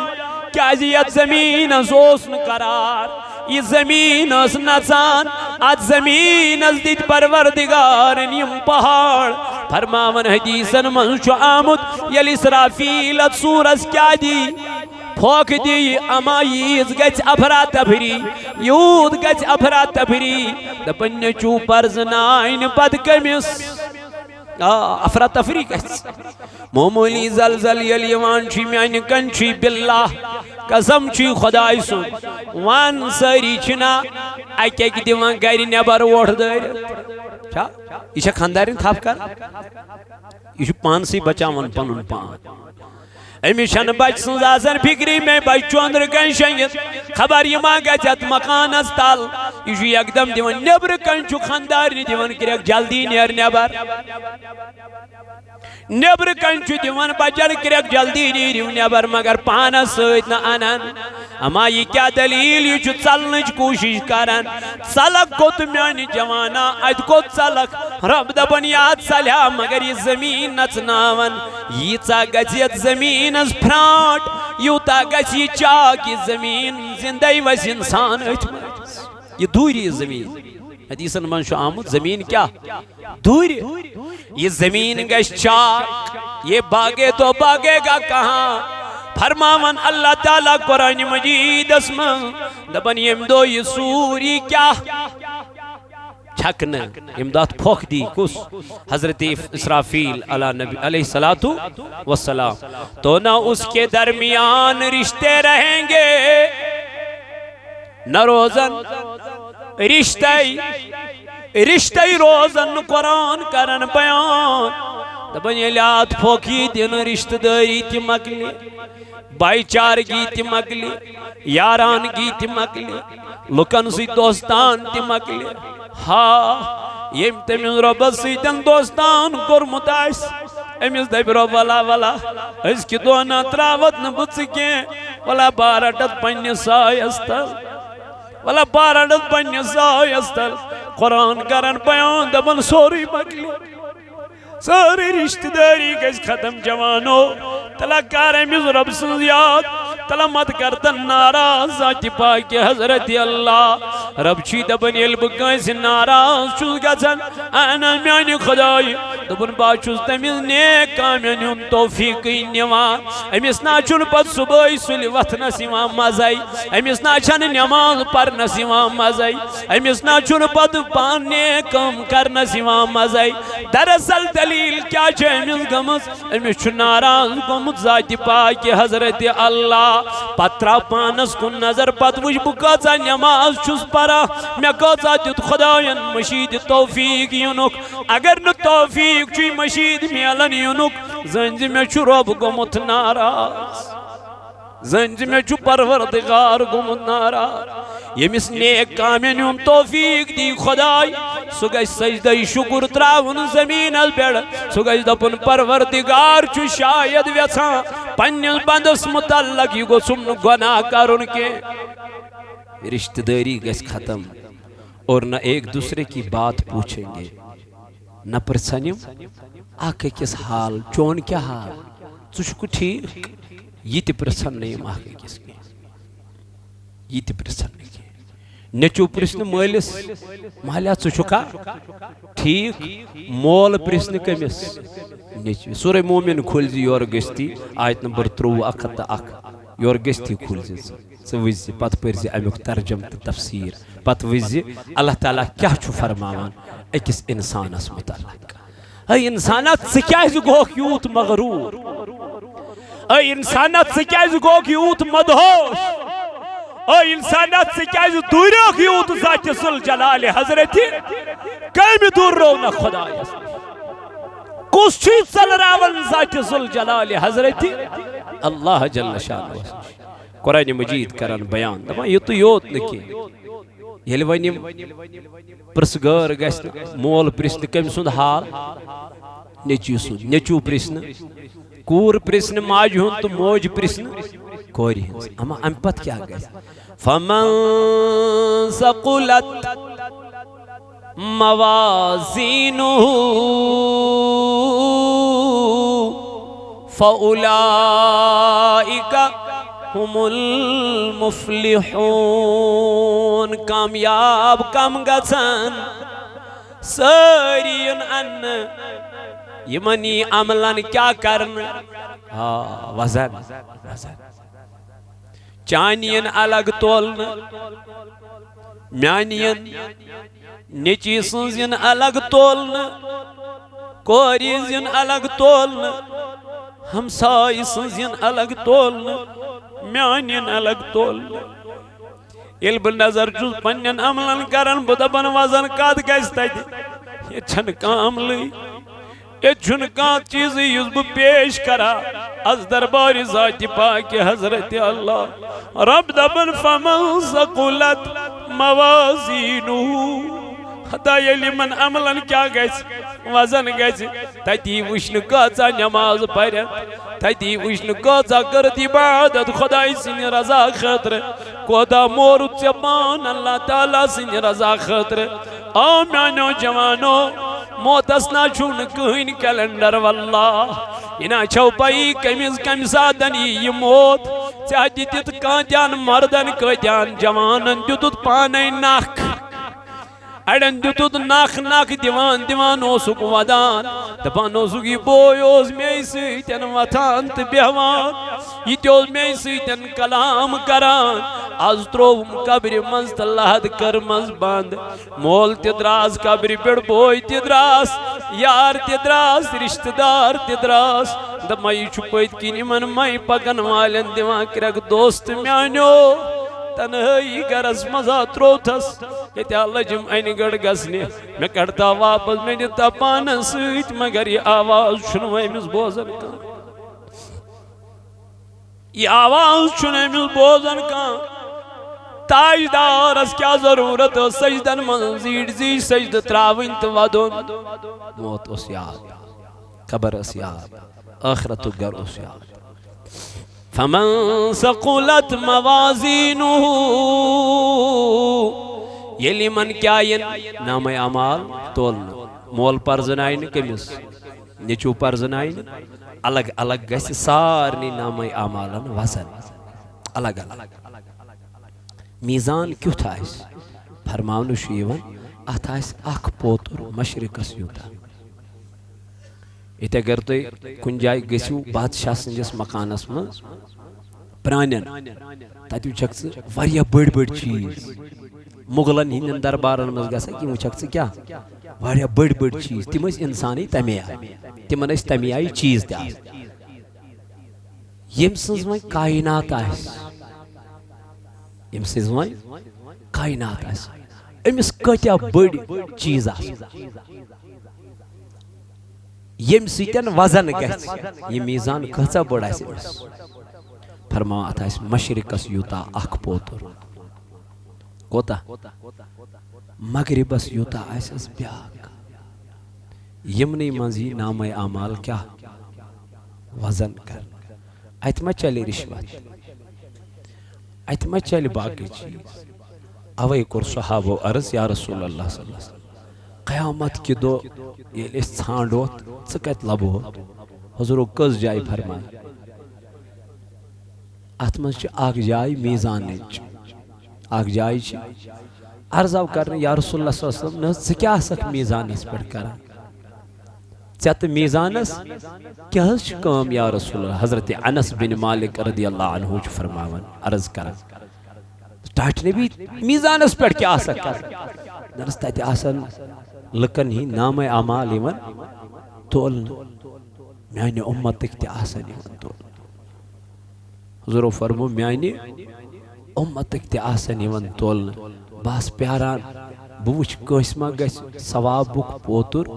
क्या ये जमीन करार यह जमीन नचान अत जमीन दित परवरदिगार यम पहाड़ फरमावन हदीसन मज आमुत यल इसराफील अत सूरस क्या दी फोक दी अमा यीज गच अफरा तफरी यूत गच अफरा तफरी दपन चू परजनाइन पद कमिस अफरा तफरी मामूली जलजल यल यवान म्यान कन बिल्लाह कसम खुदाय सुन वन सारी छना अके दिवान गर नबर वोट दरित यह खानदारिन थप कर यह पानस बचावन पनुन पान अमिस बच सज फिक्री में बच चंद्र कन शंगित खबर यह मा गत मकानस तल यह एकदम दिवान नबर कन खानदार दिवान कर जल्दी नेर नबर नबर कन दिवान बचर कर जल्दी नीरिव नबर मगर पानस सत न अनन अमा यह क्या दलील यह चलन कोशिश करान चलक गोत म्यान जवाना अत गोत चलक रब दपन याद चलिया मगर यह जमीन नचनावन यीचा गज जमीन फ्राट यूता गछ चाक यह जमीन जिंद वस इंसान यह दूरी जमीन हदीसन मन आमुत जमीन क्या दूर ये जमीन गश चाक ये भागे तो भागेगा कहाँ फरमावन अल्लाह ताला कुरान मजीद दपन यम दो ये सूरी क्या छकन इमदाद फोक दी कुस हजरत इसराफील अला नबी अलैहिस्सलातु वस्सलाम तो ना उसके दरमियान रिश्ते रहेंगे न रोजन रिश्ते रोजन कुरान करन बयान दपन यत फोकी दिन रिश्तेदारी त मकले भाईचारगी त मकले यारानगी त मकले लुकन सत दोस्तान त मकले हाँ यम तमिस रबस सतन दोस्तान कोरमुत अमिस दप रब वला वला अजक दोना त्रावत न बह कह वला बारटत पन्नस सायस तल वला पारन पन्ने सायस तल कुरान करन बयान दबन सोरी मकली सारी रिश्तेदारी गज खत्म जवानो तला कर अमिस रब सन्ज याद तला मत कर नाराज जाति पाक हजरत अल्लाह रब छी दबन येल बह कंस नाराज छुस गछन अना म्यानि खुदाई दबन बा छुस तमिस नेक कामन हुन तौफीक निवान अमिस ना छुन पत सुबह सुलि वथनस इमाम मजाई अमिस ना छन नमाज परनस इमाम मजाई अमिस ना छुन पत पाने कम करनस इमाम मजाई दरअसल दलील क्या छे अमिस गमस अमिस छु नाराज गोमुत जाति पाक हजरत अल्लाह पत्रा पानस कुन नजर पत वुच बह कचा नमाज छुस परा मे कचा दित खुदायन मशीद तौफीक युनुक अगर न तौफीक छु मशीद मेलन युनुक जंज मे छु रब गोमुत नाराज जंज मे छु परवरदिगार गोमुत नाराज यमिस नेक कामन हुन तौफीक दी खुदाय सु गई सजदा शुक्र त्रावन जमीन पे सु गई दपन परवरदिगार छु शायद व्यथा पन्निस बंदस मुतल्लक यह गोसुम गुनाह करुन के रिश्तेदारी गस खत्म और न एक दूसरे की बात पूछेंगे न प्रसन्यम आके किस हाल चोन क्या हाल चुक ठीक ये प्रसन्न किस ये प्रसन्न नेचू प्रश्न मालिस मालिया चुका ठीक मोल प्रश्न कमिस नेचू सूरह मोमिन खोल योर गस्ती आयत नंबर 23 योर गस्ती खोल वज पत पर्ज अमुक तर्जम तो तफसीर पत वज अल्लाह ताला क्या फरमान अकिस इंसानस मुतल्लिक ऐ इंसानत क्या गोक यूत मगरूर ऐ इंसानत क्या गोक यूत मदहोश ओ इंसानियत से क्या दूर यूत जात सुल जलाल हजरत कम दूर रो न खुदा कुछ चल रावन जात सुल जलाल हजरत अल्लाह जल्ल शान कुरान मजीद करन बयान दपा युत योत न कि ये वन प्रसगर गस मोल प्रश्न कम सुंद हाल नेचू सुंद नेचू प्रश्न कूर प्रश्न माज हुन तो मोज प्रश्न कोरी अमा अम पत क्या गए फमन सकुलत मवाज़ीनुहु फउलाइका हुमुल मुफ्लिहून कामयाब कम गछन सारियन अन्न यमनी अमलन क्या करन वजन चानियन अलग तोलन म्यानियन नेची सुन अलग तोलन कोरियन अलग तोलन हमसाय सुन अलग तोलन म्यानियन अलग तोलन ये बह नजर चुस पन्न अमलन करन बह दपन वजन कत गस तत ये छन अमल ये चीज युस बह पेश करा अज दरबार जाति पाक हजरत अल्लाह रब दबन फमन सकुलत मवाज़ीनुहु हता यलिमन अमलन क्या गस वजन गस तती वुश्न कचा नमाज पर तती वुश्न कचा करत इबादत खुदाई सिन रजा खतर कोदा मोर चपान अल्लाह ताला सिन रजा खतर आ म्यानो जवानो मोतस ना छुन कहीं कैलेंडर वल्लाह इना छौ पई कमिस कम सादन ये मौत चा दित कान मर्दन कजान जवानन दितुत पाने नाक अड़न दितुत नाक नाक दिवान दिवान ओसुक वदान दपान ओसुक ये बोय ओस मे सतन वथान तो बेहवान ये ओस मे सतन कलाम करान आज त्रोवम कब्र मज तो लहद कर मज बंद मोल तिद्रास कब्र पे बोय तिद्रास यार तिद्रास रिश्तेदार तिद्रास दमाई पत किन मन मई पकन वालन दिवान क्रक दोस्त म्यानो तनहई गरस मजा त्रोथस ये लजम अन गढ़ गसने मे कड़ता वापस मे दिता पान सत मगर ये आवाज छुन अमिस बोजन ये आवाज छुन अमिस बोजन ताजदारस क्या जरूरत सजदन मन जीड जी सजद त्रावन तो वदन मौत उस याद कबर उस याद आखिरत गर उस याद फमन सकुलत मवाज़ीनुहु येली मन क्या नाम अमाल तोल मोल पर्जनाय कमिस निचू पर्जनाय अलग अलग गस सारनी नाम अमालन वजन अलग अलग मीज़ान क्युथ आस फरमावन अत आख पोतुर मशरिकस यूता इत अगर तुम कुन जाय गु बादशाह सन्दस मकानस मज प्रान तत वह बड़ बड़ चीज मुगलन हिंदन दरबारन मज ग वुचक क्या वह बड़ बड़ चीज तम इंसान तमे आय तिमन तमे आय चीज यम सज वो कायनात यम सज वो कायनात अमिस कत्या बड़ चीज यम सतन वजन गि मीज़ान कचा बड़ फरमा अत मशरिकस यूता अख पोतुर कोता मगरिबस यूता आस ब्या यमन मज नाम अमाल क्या वजन कर अत मा चल रिश्वत अत मा चल बाकी चीज अवे कोर सहाबो अर्ज या रसूल अल्लाह सल्लल्लाहु अलैहि वसल्लम क़यामत के दो ये छांडोत च कत लबो हुजूर कस जाय फरमाय अत मज अख जाय मीज़ान अख जाय अर्ज आव कर या रसूल अल्लाह सल्लल्लाहु अलैहि वसल्लम न क्या सक मीज़ानस पे कर चे मीज़ानस क्या काम या रसूल हजरत अनस बिन मालिक रदियल्लाहु अन्हु फरमावन अर्ज कर टाट नबी मीज़ानस पे क्या कर नरस तत आसन लकन ही नाम अमाल तोल माने उम्मत तोल हुजूर फरमो माने उम्मत तोल बस प्यारान बह वुच कस मा गस सवाबुक पोतुर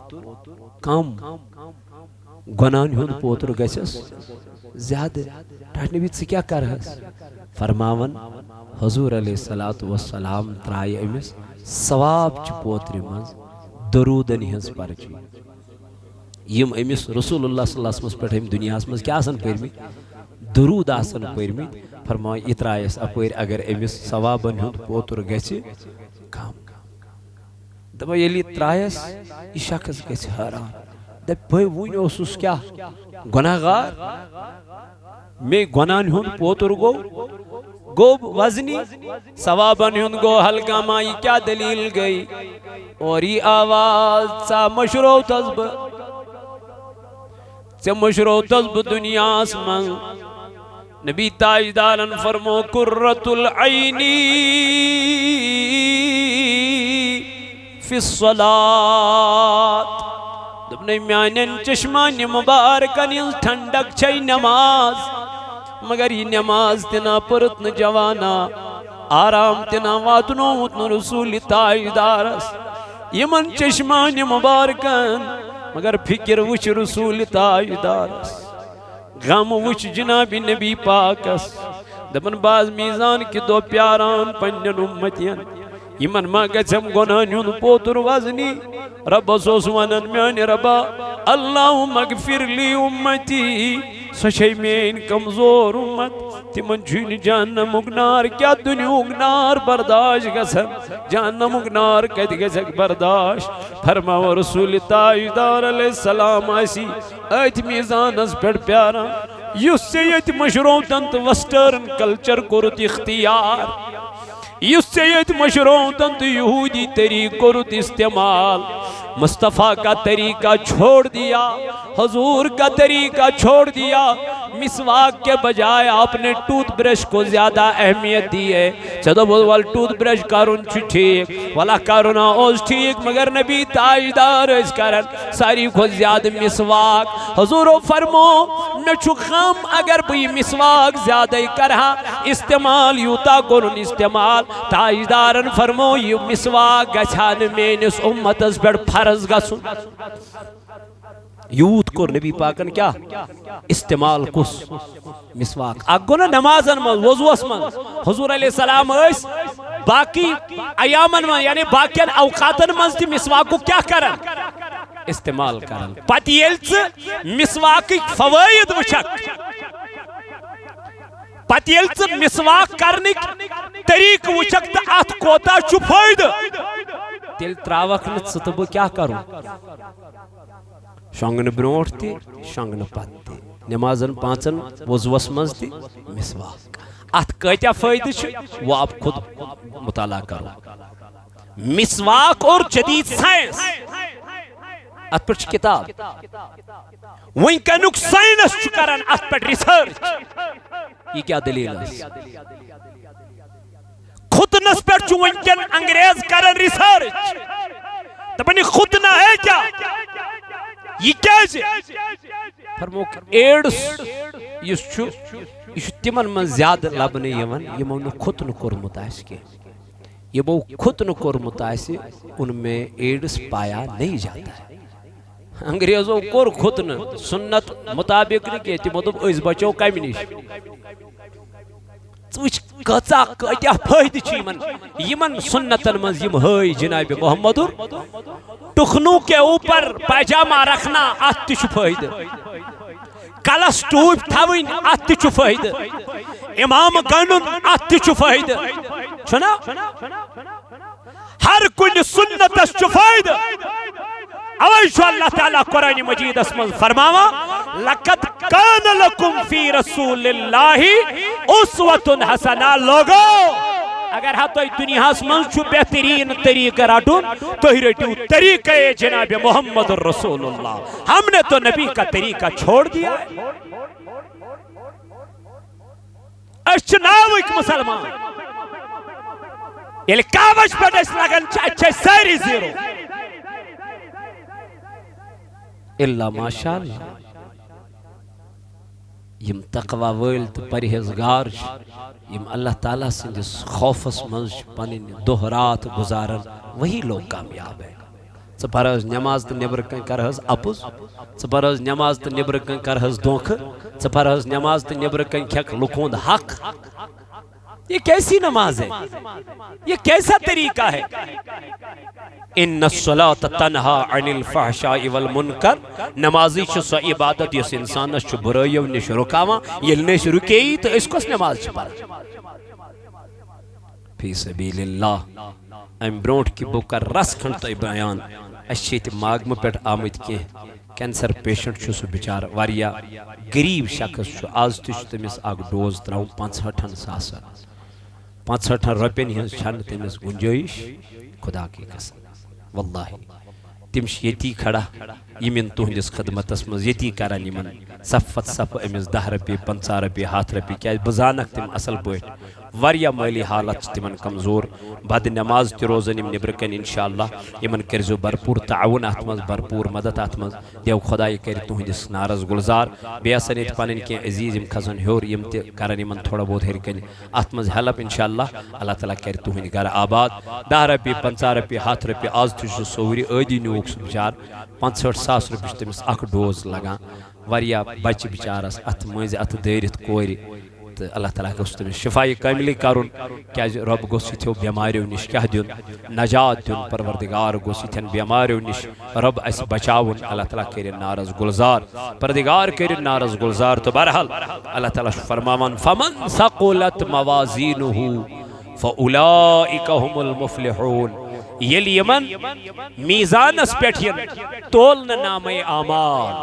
कम गुनान हुंद पोतुर गसस ज्यादा टाट नबी क्या कर फरमावन हुजूर अलैहिस्सलातु वस्सलाम त्राय अमिस सवाब च पोत्र मज दरूदन हज पर्ची यम अमिस रसूलुल्लाह सल्लल्लाहु अलैहि वसल्लम पे दुनिया मज क्या पर्मी दरूद पर्मी फरमाय यह त्रायस अपर अगर अमिस सवाबन हुंद पोत्र गि कम दप ये त्रायस यह शख्स गि हैरान दप भाई वन क्या गुनाहगार मे गुनान हुंद पोत्र गो वजनी सवाबन हुंद गो हल्का माई क्या दलील गई और ये आवाज सा मशरो तस्ब से मशरो तस्ब दुनिया मन नबी ताजदारन फरमो कुर्रतुल ऐनी फिस्सलात दपने म्यानन चश्मान मुबारकन ठंडक छै नमाज मगर ये नमाज तना परत न जवाना आराम तना वातनो न रसूल ताजदारस यमन चश्मान मुबारकन मगर फिक्र वुच रसूल ताजदारस गम वुच जनाब नबी पाकस दपन बाज मीज़ान के दो प्यारान पन्न उम्मतियन यमन मा गम गुनान हुंद पोतुर वजनी रब्बस वनन म्यान रब्बा अल्लाहुम्मा मगफिर ली उम्मती सो मेन कमजोर उम्मत तिमन जहन्नमुक नार क्या दुनियुक नार बर्दाश्त गसन जहन्नमुक नार कत गसक बर्दाश्त फरमाओ रसूल ताजदार अलैहिस्सलाम आसी अत मीज़ानस पे प्यारा युस यत मशरूतन तो वेस्टर्न कल्चर कोरुत इख्तियार युस यत मशरूतन तो यहूदी तरीक कोरुत इस्तेमाल मुस्तफ़ा का तरीका छोड़ दिया हुजूर का तरीका छोड़ दिया मिसवाक के बजाय आपने टूथब्रश को ज्यादा अहमियत दी है चलो बोल टूथब्रश करुन ठीक वाला करुना ओस ठीक मगर नबी ताजदार करन सारी को ज्यादा मिसवाक हुजूर फरमो न गम अगर बह मिसवाक ज्यादा करहा इस्तेमाल यूता करुन इस्तेमाल ताजदारन फरमो यह मिसवाक गछा मेनिस उम्मतस पे फर्ज गसुन यूत कोर नबी पाकन क्या इस्तेमाल कुस मिसवाक अगो ना नमाजन मज वजुअस मज हुजूर अलैहिस्सलाम बाकी अयामन मज यानी बाकियन औकातन मज ति मिसवाक को क्या करन इस्तेमाल करन पत येल मिसवाक फवायद वचक पत येल च मिसवाक करनिक तरीक वुचक त अत कोता छु फायदा तेल त्रावक न च त ब क्या करूं शंगन ब्रोट ते शंगन पत ते नमाजन पांचन वजुवस मज ते मिसवाक अत कत्या फायदे छु वो आप खुद मुताला करो मिसवाक और जदीद साइंस अत पर किताब वनकनुक साइंस छु करन अत पर रिसर्च ये क्या दलील है खुतनस पर छु वनकन अंग्रेज करन रिसर्च तबनी खुतना है क्या ये कैसे फरमोक एड्स यु छु तिमन मन ज्यादा लबने यवन यमो न खुतन कोरमुत आस के यमो खुतन कोरमुत आस उनमें एड्स पाया नहीं जाता है अंग्रेजों कोर खुतन सुन्नत मुताबिक न के तिमो दोप अस बचो कम निश कचा कत्या फायदे छ यमन सुन्नतन मज यम हय जनाब मोहम्मदुर टुखनू के ऊपर पैजामा रखना अत छु फायदे कलस टूप थवन अत छु फायदे इमाम गनुन अत छु फायदे छना हर कुन सुन्नतस छु फायदे अवै छु अल्लाह ताला कुरान मजीद मज फरमावा लक़द कान लकुम फी रसूलिल्लाहि उस्वतुन हसना लोगो अगर हा तो दुनिया मज छु बेहतरीन तरीका रटुन तो रटू तरीका जनाब मोहम्मद रसूलुल्लाह हमने तो नबी का तरीका छोड़ दिया नाविक मुसलमान ये कावश पर लगन अच्छा सारी जीरो इल्ला माशाअल्लाह यम तकवा वल तो परहेजगार यम अल्लाह ताला सिंदिस खौफस मज पन दोह रात गुजारन वही लोग कामयाब है च परज नमाज तो नेबर कन करहस अपुज च परज नमाज तो नेबर कन करहस दोख च परज नमाज तो नेबर कन खक लुकोंद हक ये कैसी नमाज है ये कैसा तरीका है इन्नस्सलात तन्हा अनिल फहशाइ वल मुनकर नमाजी छु सो इबादत यस इंसान छु बुराइयों निश रुकावा ये निश रुकेई तो इसको नमाज छु पर फी सबीलिल्लाह अम ब्रोट की बुक का रस खंड तो बयान अशेत मागम पेट आमद के कैंसर पेशेंट छु सो बिचार वारिया गरीब शख्स छु आज तुछ तमिस आग डोज त्राउ 65 रुपयन हज छन तमिस गुंजाइश खुदा की कसम वल्लाहि तिम यती खड़ा यमिन तुहदिस खदमतस मज यती करान यमन सफत सफ अमिस 10 रुपये 50 रुपये 100 रुपये क्या बजानक तिम असल पट वारिया माली हालत तिमन कमजोर बद नमाज त रोजन यम निब्रकन इंशाअल्लाह यमन करजो भरपूर ताउन अत मज भरपूर मदद अत मज देव खुदाई कर तुहदिस नारज गुलजार बेसन इत पन के अजीज यम खजन होर यम त करन यमन थोड़ा बहुत हेर कन अत मज हेल्प इंशाअल्लाह अल्लाह ताला कर तुहद घर आबाद 10 रुपये 50 रुपये 100 रुपये आज तुझ सोवरी अदी नुक बिचार 65,000 रुपये तमिस अख डोज लगा वारिया बच बिचारस अत मज अत दरित कोर तो अल्लाह ताला गोस तमिस शिफाई कामिल करुन क्या रब गोस इथो बेमारियों निश क्या दिन नजात दिन परवरदिगार गोस इथन बेमारियों निश रब अस बचावन अल्लाह ताला करे नारज गुलजार परवरदिगार करे नारज गुलजार तो बहरहाल अल्लाह ताला फरमावन फमन सकुलत मवाजीनुहु फउलाइका हुमुल मुफलिहून येल यमन मीज़ानस पेठियन तोलन नामे आमाल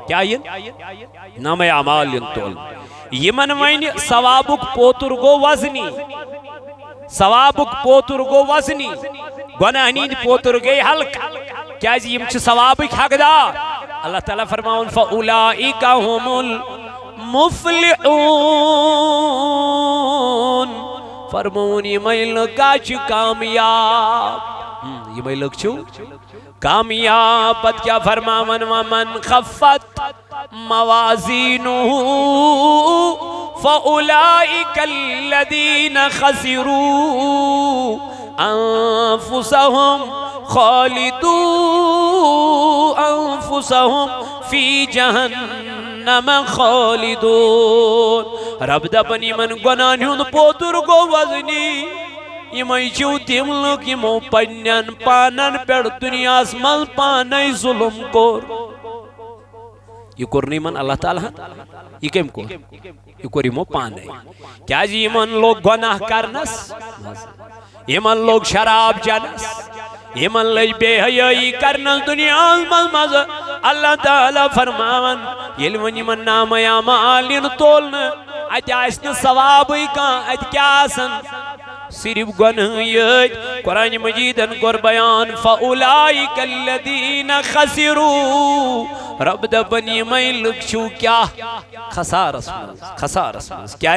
क्या यन नामे आमाल यन तोल यमन वन सवाबुक पोतुर गो वजनी सवाबुक पोतुर गो वजनी गुनाहनी पोतुर गई हल्का क्या यम छ सवाबुक हकदार अल्लाह ताला फरमाउन फउलाइका हुमुल मुफलिहून फरमाउन यमय लगा छ कामयाब यमय लग छु कामयाब बद क्या फरमावन वमन खफ्फत मवाजीनुहु फउलाइकल्लज़ीना खसिरू अनफुसहुम खालिदू अनफुसहुम फी जहन्नम खालिदून रब दपन यमन गुनाहन हुंद पोतुर गो वजनी यमय छु तिम लोग यमो पन्नन पानन पेड़ दुनियास मल पानै जुल्म कोर यह कोर निमन अल्लाह ताला यह कम को यह कोर यमो पाने क्या जी यमन लोग गुनाह करनस यमन लोग शराब चनस यमन लज बेहयाई करनस दुनिया मज अल्लाह ताला फरमावन येल वन यमन नाम अमाल इन तोलन अत आसन सवाब कह अत क्या सिर्फ गुनाह कुरान मजीदन कोर बयान फउलाइक अल्लदीन खसिरू रब दपन यमय लुक छु क्या खसारस मज क्या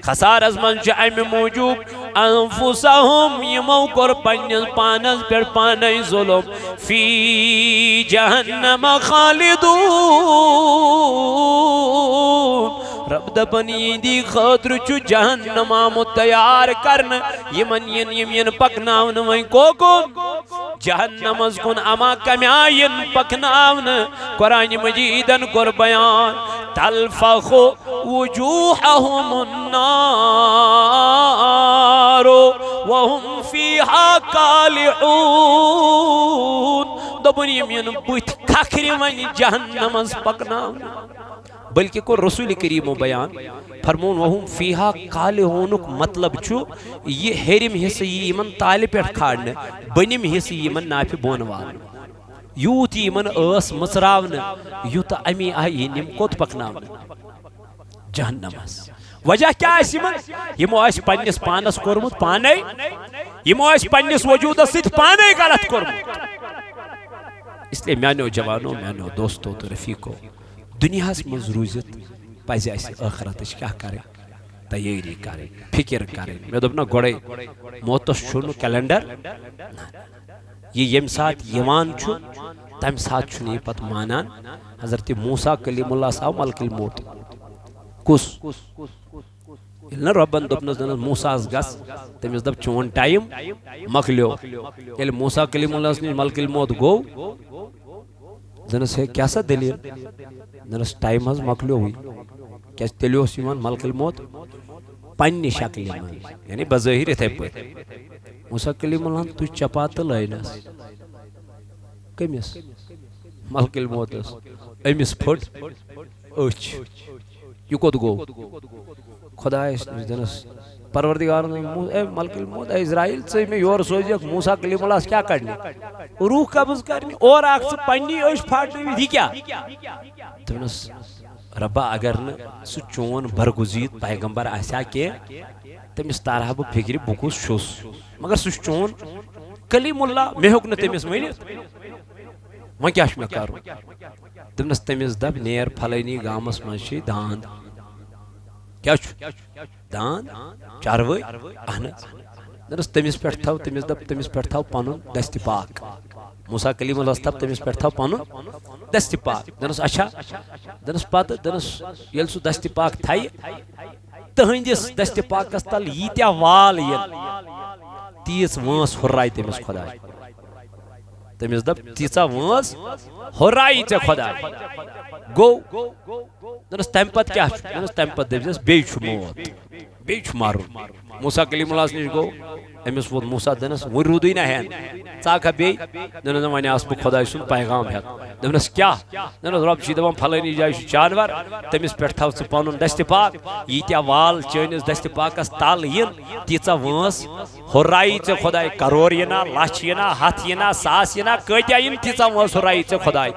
खसारस मज अमि मौजूब अनफुसहुम यमो कोर पन्नस पानस पे पाने जुल्म फी जहन्नम खालिदून रब दपन यदी खतर छु जहन्नमा तैयार करन यमन यन पकनावन वही कोकुन जहन्नमस कुन अमा कम्यायन पकनावन कुरान मजीदन कोर बयान तलफखु वजूहहुमुन नार वहुम फीहा कालिऊन दोपन यमन बुथ खखरि वनी जहन्नमस पकनावन बल्कि को रसूल करीमो बयान फरमोन वहुम फीहा काले होनुक मतलब छु ये हेरिम हिस्से यमन ताले पे खाड़ने बनिम हिस्से यमन नाफि बोन वाल यूत यमन अस मसरावन यूत अमी आई निम कोत पकनावन जहन्नमस वजह क्या यमन यमो आस पन्निस पानस कोरमुत पाने यमो आस पन्निस वजूदस सित पाने गलत कोरमुत इसलिए म्यानो जवानो म्यानो दोस्तों तो रफीको दुनिया मज रूजित पज आखरत क्या करें तैयारी करें फिक्र करें मे दोप ना गोड़े मौतस कैलेंडर ये यम सात यवान छु तम सात छु पत मानान हजरत मूसा कलीमुल्लाह साहब मलकिल मौत कुस ना रबन दोपनस मूसा गस तमिस दप चोन टाइम मकलियो ये मूसा कलीमुल्लाह निश मलकिल मौत गो जनस है क्या सा दलील जनस टाइम हज मकलियो हुई क्या तेलियो सिमान मलकिल मौत पन्नी शक्ल यानी बज़ाहिर इथे पे मूसा कलीमुल्लाह तु चपात लाइनस कमिस मलकिल मौत अमिस फट अच यु कोत गो खुदा जनस परवरदिगार मलकिल मौत इजराइल से में योर सोजक मूसा कलीमुल्लाह क्या करने रूह कब्ज करने और आख से पन्नी अश फाटने थी क्या तमनस रब्बा अगर न सु चोन बरगुजीत पैगंबर आसा के तमिस तारह बह फिक्र बुकुस शुस मगर सु चोन कलीमुल्लाह मे होक न तमिस वन वह क्या मे कर तमनस तमिस दप नेर फलनी गामस मज दांद क्या दान चारवई अहन दरस तमिस पे थव तमिस दप तमिस पे थव पनुन दस्त पाक मूसा कलीमुल्लाह तब तमिस पे थव पनुन दस्त पाक दरस अच्छा दरस पत दरस यल सु दस्त पाक थाई तहंदिस दस्त पाक तल यीत्या वाल यल तीस वंस हुर्राय तमिस खुदा तमिस दप तीसा वंस हुर्राय चे खुदा गो दरस तम पत क्या दरस तम पत दस बे मौत बे मारुन मूसा कलीमुल्लाह निश गो अमिस वो मूसा दनस वो रूद ना हेन चाखा बे दन वन आस बह खुदा सुन पैगाम हेत दस क्या दस रब दपान फलानी जाय जानवर तमिस पे थव च पन दस्त पाक यीत्या वाल चनिस दस्त पाकस तल इन तीचा वंस हुर्राई चे खुदा करोर यना लछ यना हथ यना सास यना कत्या इन तीचा वंस हुर्राई चे खुदा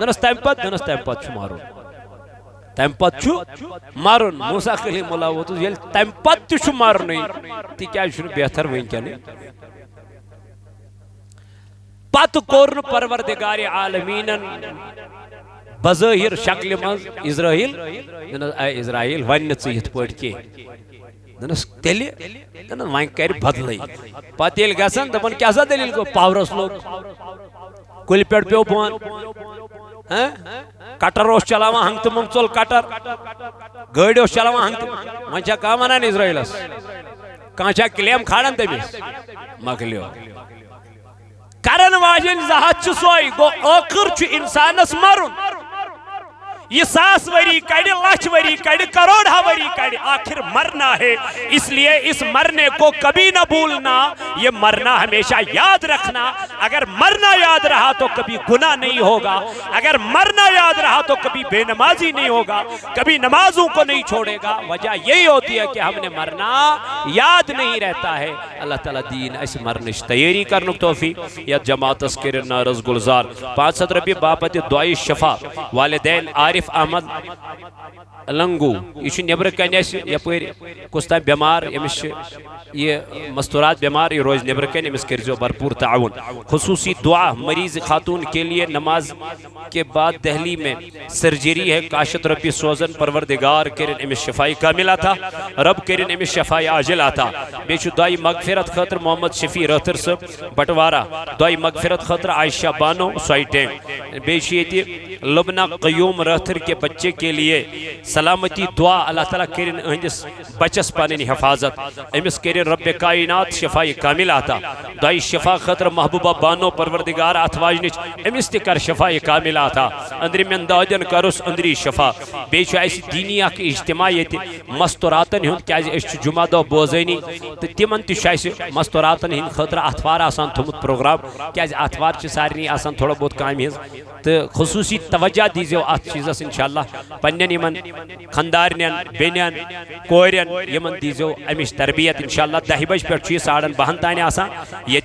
दस तम पत मारुन तम पत मारुन मूसा कलीमुल्लाह वोत तम पत मारुन तिक्या बेहतर वनकन पत कोर परवरदिगार आलमीनन बज़ाहिर शक्ल मज इज़राइल वन यथ पे दनस तेल वन कर बदल पत गसन दपन क्या सा दलील गो पावरस लोग कुल पे पे बोन कटर चलावान हंग तुम चल कटर गाड़ी चलावान हंग वह कह वन इज़राइलस कह क्लेम खाड़न तमिस मकलियो करन वाजन जहाज सोई गो आखिर इंसानस मरुन ये 100 वरी कड़, लाख वरी कड़, करोड़ा वरी कड़, आखिर मरना है। इसलिए इस मरने को कभी ना भूलना, ये मरना हमेशा याद रखना। अगर मरना याद रहा तो कभी गुनाह नहीं होगा, अगर मरना याद रहा तो कभी बेनमाजी नहीं होगा, कभी नमाजों को नहीं छोड़ेगा। वजह यही होती है कि हमने मरना याद नहीं रहता है। अल्लाह ताला दीन ऐसे मरने तैयारी करने तौफीक या जमात करना रस गुलजार 500 रपी बापत दुआई शफा वालिदैन आरिफ अहमद लंगू यह नबर कन यपर कुछ बेमार यमिस ये मस्तूरात बेमार, ये रोज नबर कन, यमिस करो भरपूर ताउन। खुसूसी दुआ मरीज खातून के लिए नमाज के बाद दहली में सर्जरी है, काशत रपी सोजन परवरदिगार करिन अमिस शफाई कामिला था, रब करिन अमिस शफाई आजिला था। बेचु दुआई मगफिरत खतर मोहम्मद शफी रहतर सब बटवारा, दुआई मगफिरत खतर आयशा बानो सोइटें, बेचु लबना कयूम रहतर के बच्चे के लिए सलामती दुआ, अल्लाह ताला करिन अहंदिस बचस पानी हिफाजत, अमिस करिन रब कायनात शफाई कामिला था। दुआई शफा खतर महबूबा बानो परवरदिगार अथवाज निच अमिस ते कर शफाई कामिला था। अंदरिम दादन करुस अंदरी शफा। बेचु ऐसी दीनी अख इज्तिमा येते मस्तूरातन हुंद, क्या जुमा दो बोजनी तो तिमन तह मस्तूरातन हिंद खतर अथवार आसान थोमुत प्रोग्राम, क्या अथवार सारे आसान थोड़ा बहुत काम हिज, तो खुसूसी तवज्जा दीजियो अत चीज़स इंशाअल्लाह। पन्न यमन खंदारन बेन कोरन यमन दीजियो अमिश तरबियत इंशाअल्लाह। 10 बज पे 12:30 तान आसान ये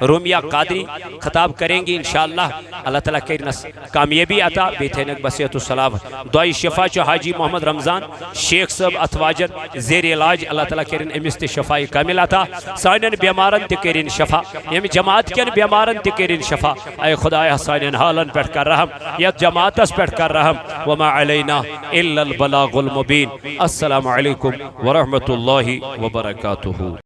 रोमिया कादरी खिताब करेंगे इंशाअल्लाह। अल्लाह ताला करनस कामयाबी अता बेथनक बसियत सलाम। दुआई शफा हाजी मोहम्मद रमजान शेख साहब अथवाजन जेर इलाज, अल्लाह ताला करिन अमिस ते शफाई कामिल अता। सानन बेमारन ते करिन शफा, यम जमात कन बेमारन ते करिन शफा। ऐ खुदाया सानन हालन पे कर रहम, या जमातस पे कर रहम। वमा अलैना इल्लल बलागुल मुबीन। अस्सलामु अलैकुम व रहमतुल्लाहि व बरकातुहू।